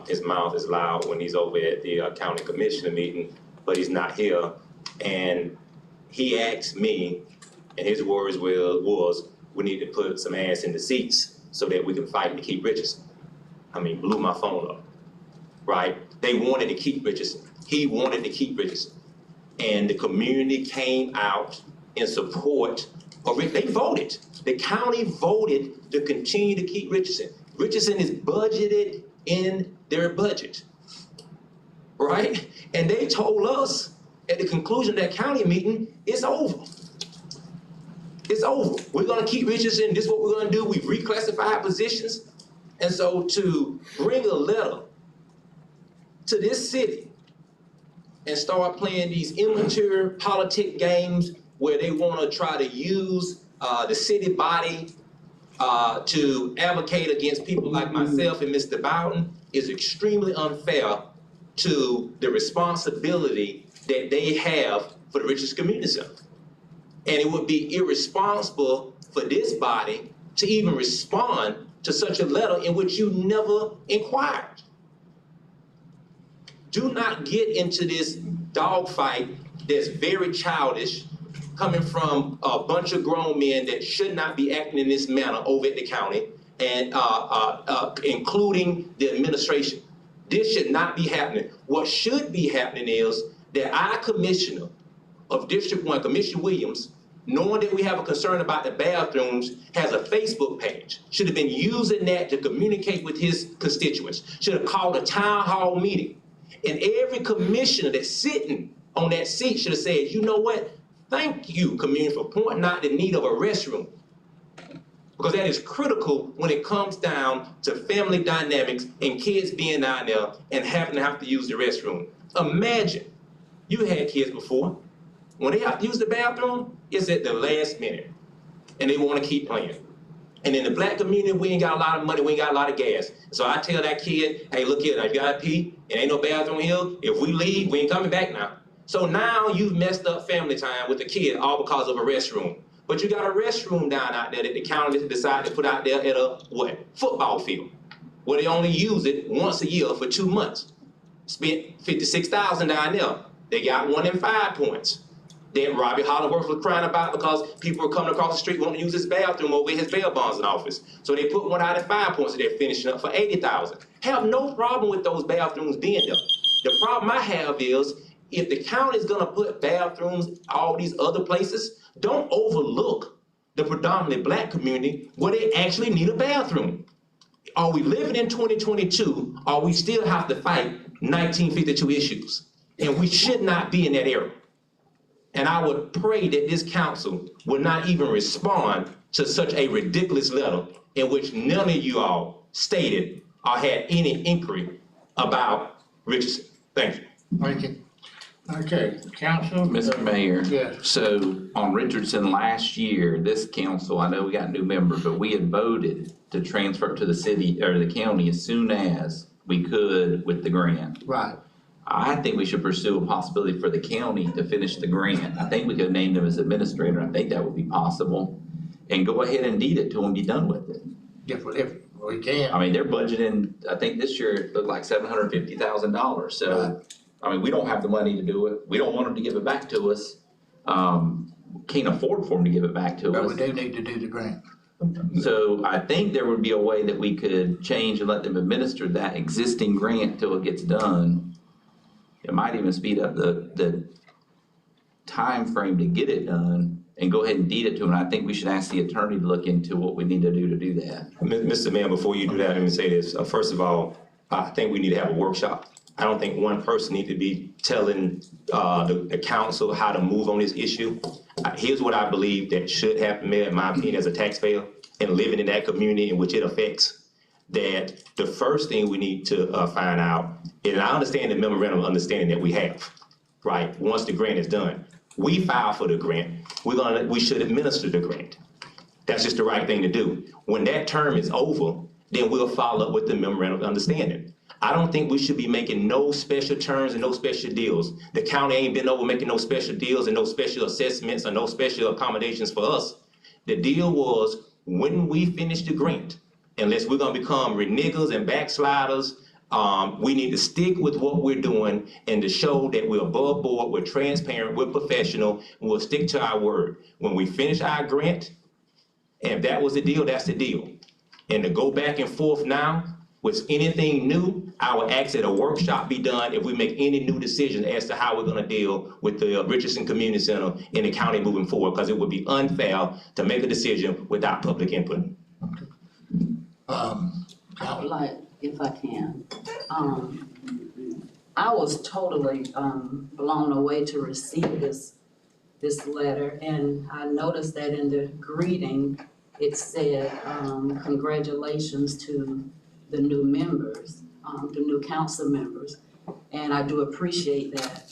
His mouth is loud when he's over at the county commissioner meeting, but he's not here. And he asked me, and his words was, we need to put some ass in the seats so that we can fight to keep Richardson. I mean, blew my phone up, right? They wanted to keep Richardson. He wanted to keep Richardson. And the community came out in support of it. They voted. The county voted to continue to keep Richardson. Richardson is budgeted in their budget, right? And they told us at the conclusion of that county meeting, it's over. It's over. We're gonna keep Richardson. This is what we're gonna do. We've reclassified positions. And so to bring a letter to this city and start playing these immature politic games where they wanna try to use the city body to advocate against people like myself and Mr. Bowden is extremely unfair to the responsibility that they have for the Richardson Community Center. And it would be irresponsible for this body to even respond to such a letter in which you never inquired. Do not get into this dogfight that's very childish, coming from a bunch of grown men that should not be acting in this manner over at the county, and including the administration. This should not be happening. What should be happening is that our commissioner of District 1, Commissioner Williams, knowing that we have a concern about the bathrooms, has a Facebook page. Should have been using that to communicate with his constituents. Should have called a town hall meeting. And every commissioner that's sitting on that seat should have said, you know what? Thank you, community, for pointing out the need of a restroom. Because that is critical when it comes down to family dynamics and kids being down there and having to have to use the restroom. Imagine, you had kids before. When they have to use the bathroom, it's at the last minute. And they want to keep playing. And in the black community, we ain't got a lot of money, we ain't got a lot of gas. So I tell that kid, hey, look here, now you gotta pee, and ain't no bathroom here. If we leave, we ain't coming back now. So now you've messed up family time with the kid all because of a restroom. But you got a restroom down out there that the county decided to put out there at a, football field, where they only use it once a year for 2 months. Spent $56,000 down there. They got 1 in 5 points. That Robbie Hollingworth was crying about because people were coming across the street wanting to use his bathroom over his bail bonds in office. So they put 1 out of 5 points and they're finishing up for $80,000. Have no problem with those bathrooms being there. The problem I have is, if the county's gonna put bathrooms all these other places, don't overlook the predominantly black community where they actually need a bathroom. Are we living in 2022, or we still have to fight 1952 issues? And we should not be in that era. And I would pray that this council would not even respond to such a ridiculous letter in which none of you all stated or had any inquiry about Richardson. Thank you. Thank you. Okay, council. Mr. Mayor. Yes. So on Richardson last year, this council, I know we got new members, but we had voted to transfer to the city or the county as soon as we could with the grant. Right. I think we should pursue a possibility for the county to finish the grant. I think we could name them as administrator. I think that would be possible. And go ahead and deed it to them, be done with it. If we can. I mean, they're budgeting, I think this year it looked like $750,000. So, I mean, we don't have the money to do it. We don't want them to give it back to us. Can't afford for them to give it back to us. But we do need to do the grant. So I think there would be a way that we could change and let them administer that existing grant till it gets done. It might even speed up the time frame to get it done and go ahead and deed it to them. And I think we should ask the attorney to look into what we need to do that. Mr. Mayor, before you do that, let me say this. First of all, I think we need to have a workshop. I don't think one person needs to be telling the council how to move on this issue. Here's what I believe that should happen, Mayor, in my opinion, as a taxpayer and living in that community in which it affects, that the first thing we need to find out, and I understand the memorandum of understanding that we have, right? Once the grant is done, we file for the grant, we should administer the grant. That's just the right thing to do. When that term is over, then we'll follow up with the memorandum of understanding. I don't think we should be making no special terms and no special deals. The county ain't been over making no special deals and no special assessments or no special accommodations for us. The deal was when we finish the grant, unless we're gonna become renegers and backsliders, we need to stick with what we're doing and to show that we're above board, we're transparent, we're professional, and we'll stick to our word. When we finish our grant, and if that was the deal, that's the deal. And to go back and forth now, with anything new, I would ask that a workshop be done if we make any new decisions as to how we're gonna deal with the Richardson Community Center in the county moving forward, because it would be unfair to make a decision without public input. I would like, if I can, I was totally blown away to receive this letter, and I noticed that in the greeting, it said, congratulations to the new members, the new council members, and I do appreciate that.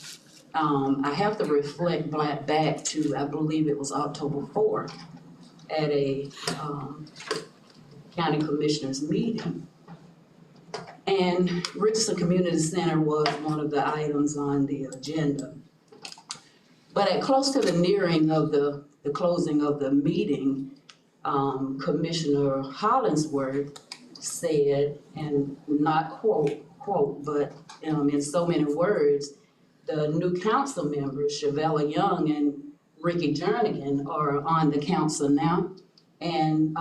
I have to reflect back to, I believe it was October 4th, at a county commissioners meeting. And Richardson Community Center was one of the items on the agenda. But at close to the nearing of the closing of the meeting, Commissioner Hollingsworth said, and not quote, but in so many words, the new council members, Shavella Young and Ricky Jernigan, are on the council now. And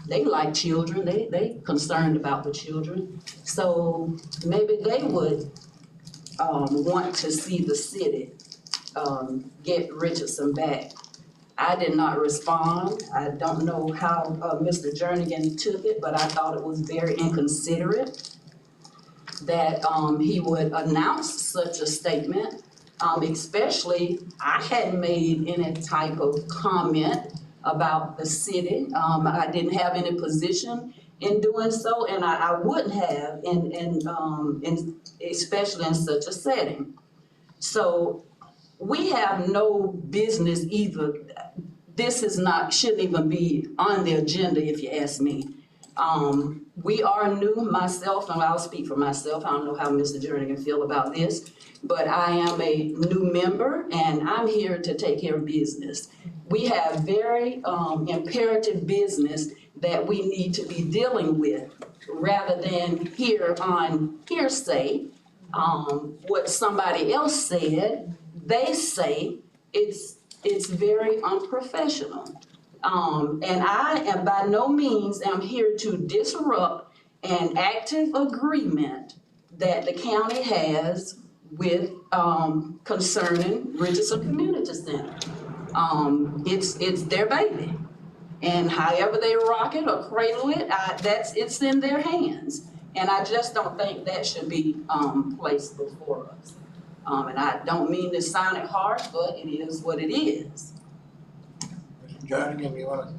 they like children, they concerned about the children. So maybe they would want to see the city get Richardson back. I did not respond. I don't know how Mr. Jernigan took it, but I thought it was very inconsiderate that he would announce such a statement, especially I hadn't made any type of comment about the city. I didn't have any position in doing so, and I wouldn't have, especially in such a setting. So we have no business either. This is not, shouldn't even be on the agenda if you ask me. We are new, myself, and I'll speak for myself. I don't know how Mr. Jernigan feel about this, but I am a new member and I'm here to take care of business. We have very imperative business that we need to be dealing with rather than hear on hearsay what somebody else said. They say it's very unprofessional. And I am by no means am here to disrupt an active agreement that the county has with concerning Richardson Community Center. It's their baby. And however they rock it or cradle it, it's in their hands. And I just don't think that should be placed before us. And I don't mean to sound it harsh, but it is what it is. Mr. Jernigan, you wanna?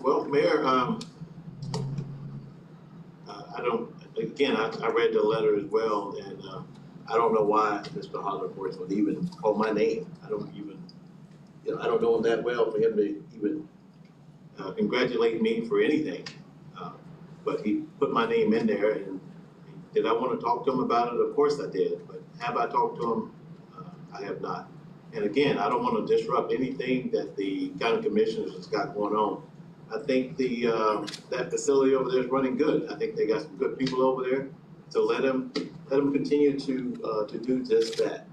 Well, Mayor, I read the letter as well, and I don't know why Mr. Hollingsworth would even call my name. I don't know him that well for him to even congratulate me for anything. But he put my name in there, and Did I want to talk to him about it? Of course I did, but have I talked to him? I have not. And again, I don't want to disrupt anything that the county commissioners has got going on. I think that facility over there is running good. I think they got some good people over there. So let them continue to do just that.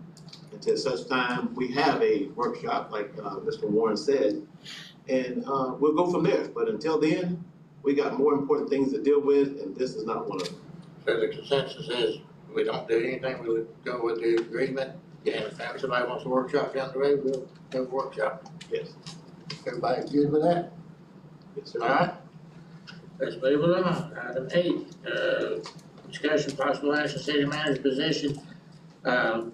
Until such time we have a workshop, like Mr. Warren said, and we'll go from there. But until then, we got more important things to deal with, and this is not one of them. So the consensus is we don't do anything, we'll go with the agreement. And if somebody wants a workshop down the road, we'll have a workshop. Yes. Everybody good with that? Yes, sir. All right. Let's move along. Item 8, discussion possible action, city manager position. A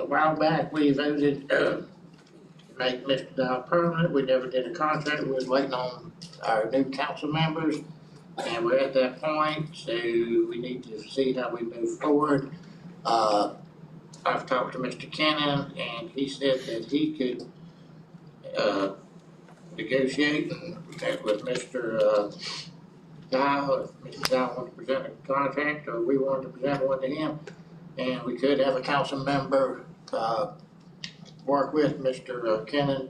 while back, we voted to make Mr. Dow permanent. We never did a contract. We was waiting on our new council members. And we're at that point, so we need to see how we move forward. I've talked to Mr. Cannon, and he said that he could negotiate and met with Mr. Dow, if Mr. Dow wanted to present a contract, or we wanted to present one to him. And we could have a council member work with Mr. Cannon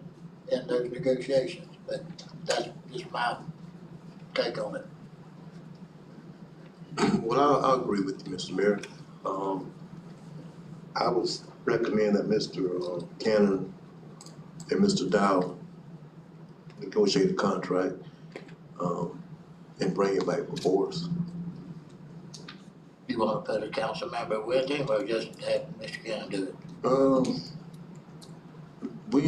in those negotiations, but that's just my take on it. Well, I'll agree with you, Mr. Mayor. I would recommend that Mr. Cannon and Mr. Dow negotiate a contract and bring it back before us. You want to put a council member with him, or just have Mr. Cannon do it?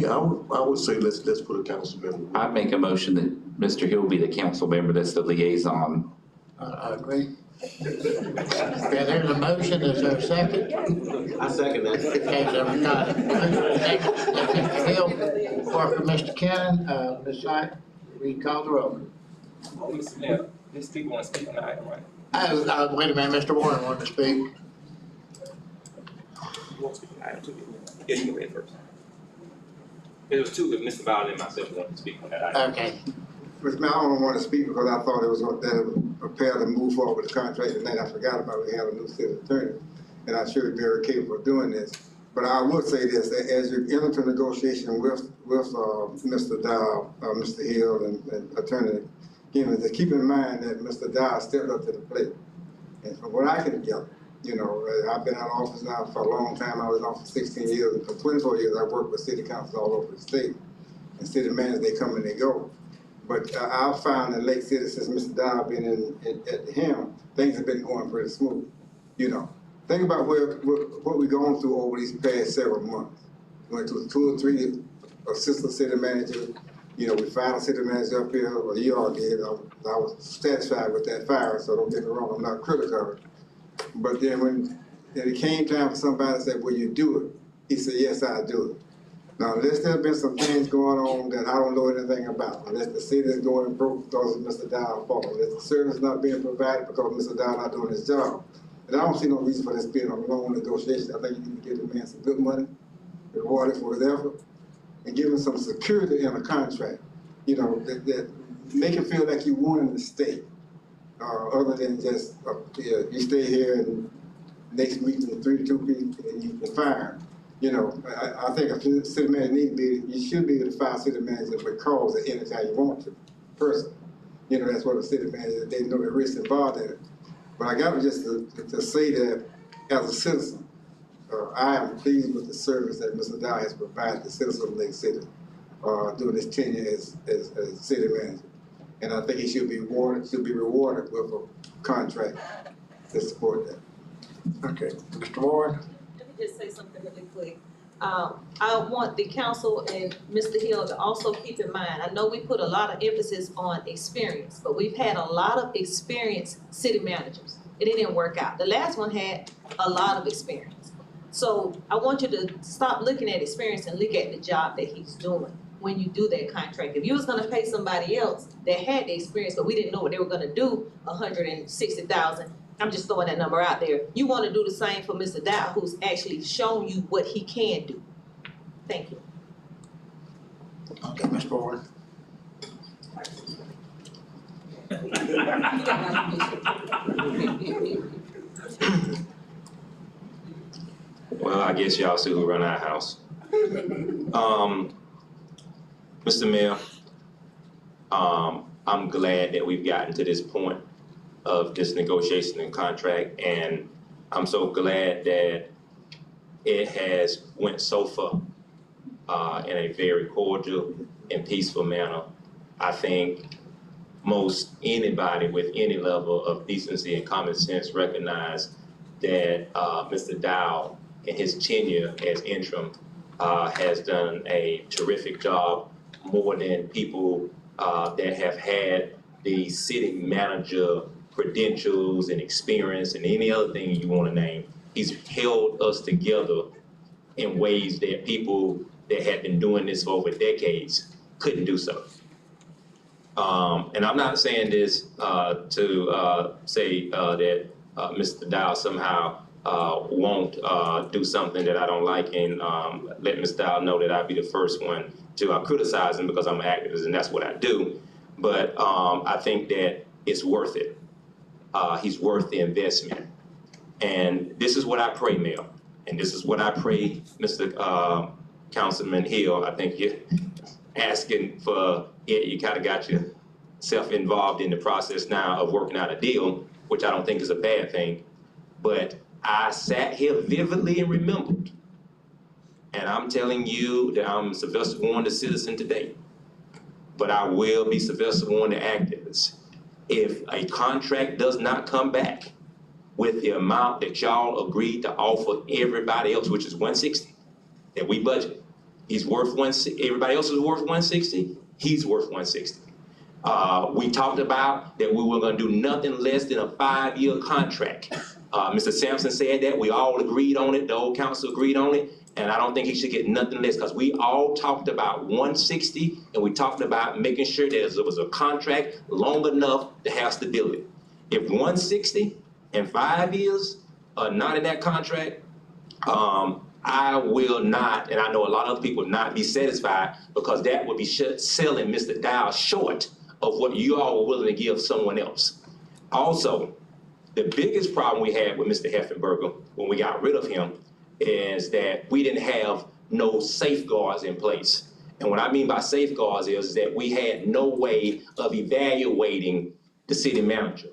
I would say let's put a council member. I'd make a motion that Mr. Hill be the council member that's the liaison. I agree. Okay, there's a motion, is there a second? I second that. Okay, so we got a motion, second, that Mr. Hill, for Mr. Cannon, Ms. Knight, we call the roll. Mr. Mayor, these people want to speak on the item, right? Wait a minute, Mr. Warren wanted to speak. You want to speak on the item too? Yeah, you can read it first. There was two, if Mr. Bowden and myself wanted to speak on that item. Okay. Mr. Mayor, I don't want to speak because I thought it was prepared to move forward with the contract tonight. I forgot about we have a new city attorney, and I'm sure he's very capable of doing this. But I would say this, that as you enter into negotiation with Mr. Dow, Mr. Hill, and Attorney Gimmons, just keep in mind that Mr. Dow stepped up to the plate. And from what I can gather, you know, I've been out of office now for a long time. I was in office 16 years, and for 24 years I worked with city councils all over the state. And city managers, they come and they go. But I've found in Lake City, since Mr. Dow been at the helm, things have been going pretty smooth, you know. Think about what we've gone through over these past several months. We went through 2 or 3 assistant city managers. You know, we found a city manager up here, or you all did. I was satisfied with that fire, so don't get me wrong, I'm not critical of it. But then when it came time for somebody to say, will you do it? He said, yes, I'll do it. Now, unless there's been some things going on that I don't know anything about, unless the city is going broke because of Mr. Dow's fault, unless the service not being provided because Mr. Dow not doing his job, and I don't see no reason for this being a long negotiation. I think you need to give the man some good money, reward him for his effort, and give him some security in a contract. You know, that make him feel like you want him to stay, other than just you stay here and next week there's 3 to 2 people and you can fire him. You know, I think a city manager you should be able to fire city manager with calls at any time you want to, personally. You know, that's what a city manager, they know the risks involved in it. But I got just to say that as a citizen, I am pleased with the service that Mr. Dow has provided the citizens of Lake City during his tenure as city manager. And I think he should be rewarded with a contract to support that. Okay, Mr. Warren? Let me just say something really quick. I want the council and Mr. Hill to also keep in mind, I know we put a lot of emphasis on experience, but we've had a lot of experienced city managers, and it didn't work out. The last one had a lot of experience. So I want you to stop looking at experience and look at the job that he's doing when you do that contract. If you was gonna pay somebody else that had the experience, but we didn't know what they were gonna do, $160,000, I'm just throwing that number out there. You want to do the same for Mr. Dow, who's actually shown you what he can do. Thank you. Okay, Mr. Warren. I guess y'all see who run our house. Mr. Mayor, I'm glad that we've gotten to this point of this negotiation and contract, and I'm so glad that it has went so far in a very cordial and peaceful manner. I think most anybody with any level of decency and common sense recognize that Mr. Dow in his tenure as interim has done a terrific job, more than people that have had the city manager credentials and experience and any other thing you want to name. He's held us together in ways that people that had been doing this for over decades couldn't do so. And I'm not saying this to say that Mr. Dow somehow won't do something that I don't like, and let Mr. Dow know that I'd be the first one to criticize him because I'm an activist and that's what I do. But I think that it's worth it. He's worth the investment. And this is what I pray, Mayor, and this is what I pray, Mr. Councilman Hill. I think you're asking for it. You kind of got yourself involved in the process now of working out a deal, which I don't think is a bad thing. But I sat here vividly and remembered, and I'm telling you that I'm Sylvester Warren, the citizen today, but I will be Sylvester Warren, the activist. If a contract does not come back with the amount that y'all agreed to offer everybody else, which is 160, that we budget. He's worth 160, everybody else is worth 160, he's worth 160. We talked about that we were gonna do nothing less than a 5-year contract. Mr. Sampson said that, we all agreed on it, the whole council agreed on it, and I don't think he should get nothing less, because we all talked about 160, and we talked about making sure that there was a contract long enough to have stability. If 160 and 5 years are not in that contract, I will not, and I know a lot of other people will not be satisfied, because that would be selling Mr. Dow short of what you all were willing to give someone else. Also, the biggest problem we had with Mr. Heffenberger when we got rid of him is that we didn't have no safeguards in place. And what I mean by safeguards is that we had no way of evaluating the city manager.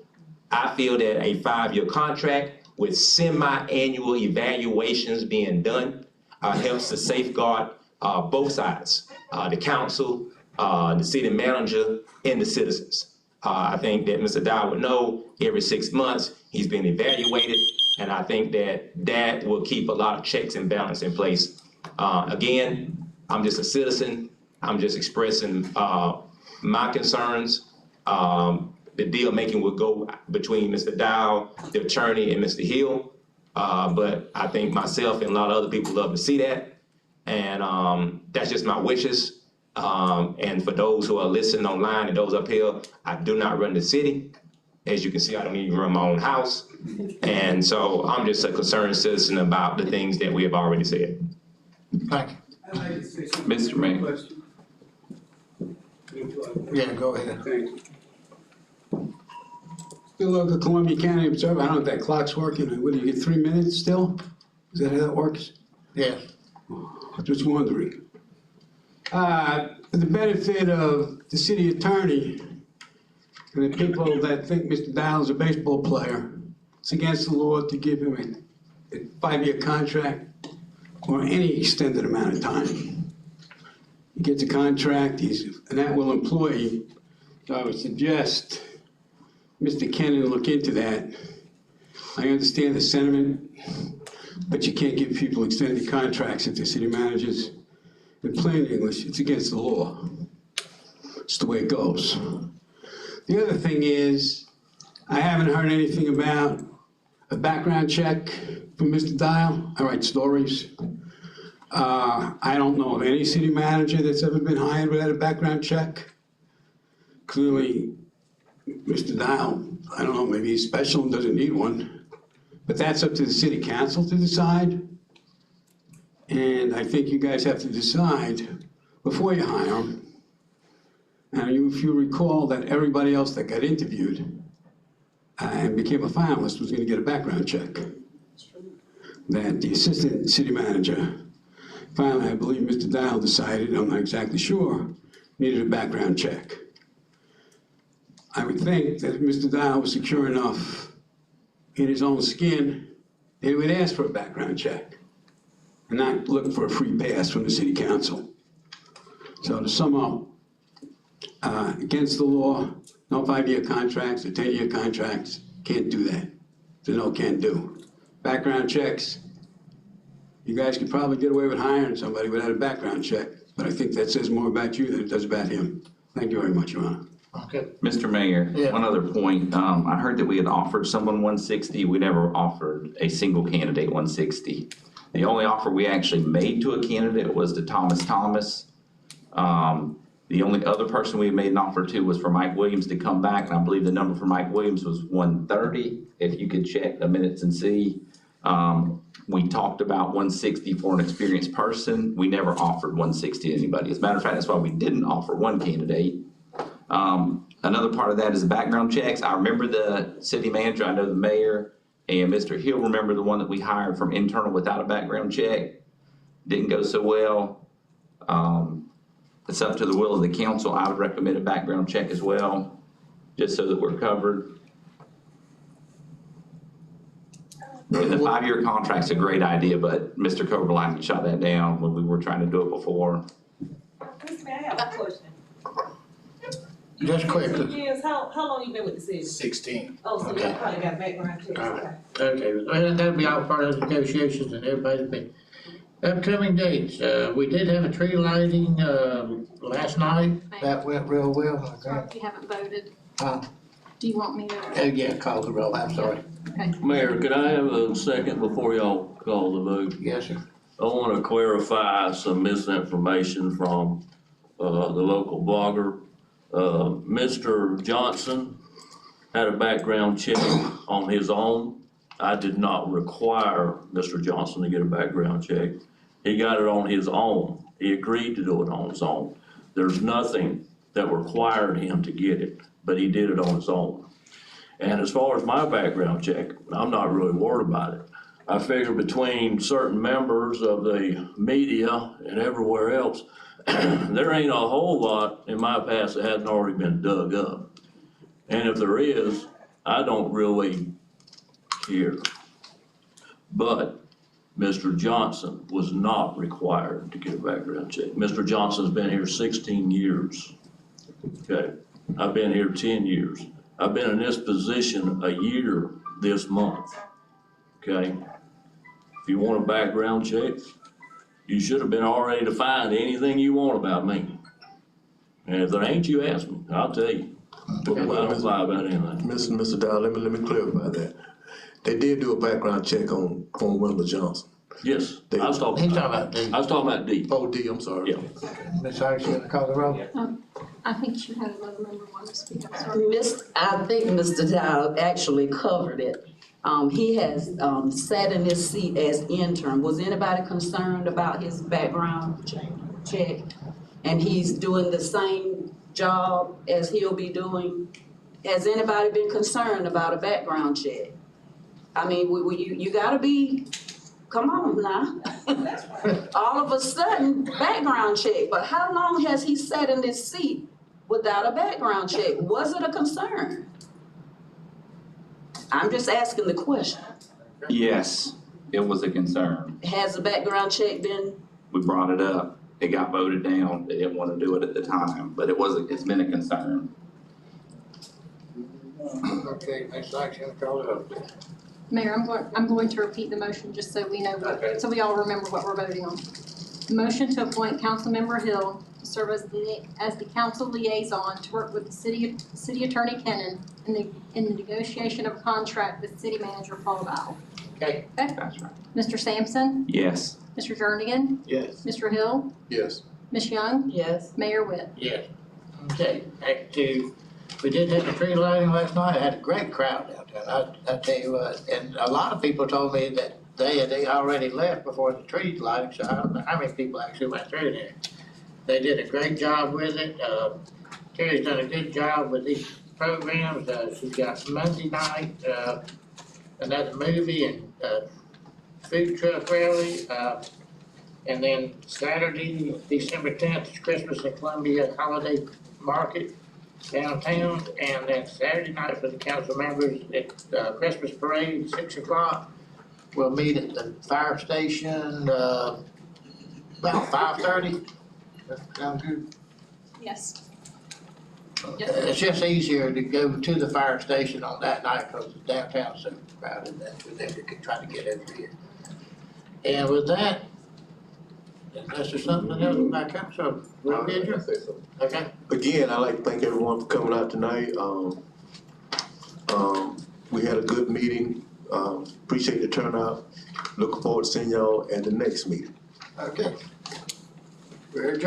I feel that a 5-year contract with semi-annual evaluations being done helps to safeguard both sides, the council, the city manager, and the citizens. I think that Mr. Dow would know every 6 months he's been evaluated, and I think that that will keep a lot of checks and balance in place. Again, I'm just a citizen. I'm just expressing my concerns. The deal making will go between Mr. Dow, the attorney, and Mr. Hill. But I think myself and a lot of other people love to see that. And that's just my wishes. And for those who are listening online and those up here, I do not run the city. As you can see, I don't even run my own house. And so I'm just a concerned citizen about the things that we have already said. Thank you. Mr. Mayor. Yeah, go ahead. Thanks. Still local Columbia County Observer. I don't know if that clock's working. What do you get, 3 minutes still? Is that how that works? Yes. Just wondering. For the benefit of the city attorney and the people that think Mr. Dow is a baseball player, it's against the law to give him a 5-year contract or any extended amount of time. He gets a contract, he's an at-will employee, so I would suggest Mr. Kennan look into that. I understand the sentiment, but you can't give people extended contracts if they're city managers. In plain English, it's against the law. It's the way it goes. The other thing is, I haven't heard anything about a background check from Mr. Dial. I write stories. I don't know of any city manager that's ever been hired without a background check. Clearly, Mr. Dial, I don't know, maybe he's special and doesn't need one, but that's up to the city council to decide. And I think you guys have to decide before you hire him. And if you recall that everybody else that got interviewed and became a finalist was going to get a background check. that the assistant city manager, finally, I believe Mr. Dial decided, I'm not exactly sure, needed a background check. I would think that if Mr. Dial was secure enough in his own skin, that he would ask for a background check and not look for a free pass from the city council. So to sum up, against the law, no 5-year contracts or 10-year contracts, can't do that. It's a no can do. Background checks, you guys could probably get away with hiring somebody without a background check, but I think that says more about you than it does about him. Thank you very much, Your Honor. Okay. Mr. Mayor, Yeah. one other point. I heard that we had offered someone 160. We never offered a single candidate 160. The only offer we actually made to a candidate was to Thomas. The only other person we made an offer to was for Mike Williams to come back, and I believe the number for Mike Williams was 130, if you could check the minutes and see. We talked about 160 for an experienced person. We never offered 160 to anybody. As a matter of fact, that's why we didn't offer one candidate. Another part of that is the background checks. I remember the city manager, I know the mayor, and Mr. Hill remember the one that we hired from internal without a background check. Didn't go so well. It's up to the will of the council. I would recommend a background check as well, just so that we're covered. And the 5-year contract's a great idea, but Mr. Coberline shot that down when we were trying to do it before. Mr. Mayor, I have a question. Just quickly. Years, how long you been with the city? 16. Oh, so Okay. you probably got background checks, All right. okay. Okay, well, that'll be all part of the negotiations and everybody's been. Upcoming dates, we did have a tree lighting, last night. That went real well. Sorry, you haven't voted. Huh? Do you want me to? Oh, yeah, call the roll, I'm sorry. Okay. Mayor, could I have a second before y'all call the vote? Yes, sir. I want to clarify some misinformation from the local blogger. Mr. Johnson had a background check on his own. I did not require Mr. Johnson to get a background check. He got it on his own. He agreed to do it on his own. There's nothing that required him to get it, but he did it on his own. And as far as my background check, I'm not really worried about it. I figure between certain members of the media and everywhere else, there ain't a whole lot in my past that hasn't already been dug up. And if there is, I don't really care. But Mr. Johnson was not required to get a background check. Mr. Johnson's been here 16 years. Okay, I've been here 10 years. I've been in this position a year this month. Okay, if you want a background check, you should have been already to find anything you want about me. And if there ain't, you ask me, I'll tell you. But I don't lie about anything. Mr. Dow, let me clarify that. They did do a background check on Wendell Johnson. Yes, They- I was talking He's about, talking about D. I was talking about D. Oh, D, I'm sorry. Yeah. Ms. Harris, you gonna call the roll? I think you had another member want to speak. I'm sorry. I think Mr. Dow actually covered it. He has, sat in his seat as intern. Was anybody concerned about his background check? And he's doing the same job as he'll be doing? Has anybody been concerned about a background check? I mean, you gotta be, come on now. All of a sudden, background check, but how long has he sat in this seat without a background check? Was it a concern? I'm just asking the question. Yes, it was a concern. Has a background check been? We brought it up. It got voted down. They didn't want to do it at the time, but it's been a concern. Okay, Ms. Harris, you gonna call it up? Mayor, I'm going to repeat the motion just so we know, Okay. so we all remember what we're voting on. Motion to appoint Councilmember Hill to serve as the council liaison to work with the city attorney Kennan in the negotiation of a contract with city manager Paul Dial. Okay. That's right. Mr. Sampson, Yes. Mr. Jernigan, Yes. Mr. Hill, Yes. Ms. Young, Yes. Mayor Witt. Yes. Okay, back to, we did have the tree lighting last night. I had a great crowd out there. I tell you what, and a lot of people told me that they already left before the tree lighting, so I don't know how many people actually went through there. They did a great job with it. Terry's done a good job with these programs. She's got Monday night, another movie, and food truck rally, and then Saturday, December 10th, is Christmas in Columbia Holiday Market downtown, and then Saturday night for the council members, it's Christmas parade, 6 o'clock. We'll meet at the fire station, about 5:30. That sound good? Yes. It's just easier to go to the fire station on that night because the downtown's so crowded that we could try to get over here. And with that, unless there's something else back up, so we'll be adjourned. Okay? Again, I'd like to thank everyone for coming out tonight. We had a good meeting. Appreciate the turnout. Looking forward to seeing y'all at the next meeting. Okay. We're adjourned.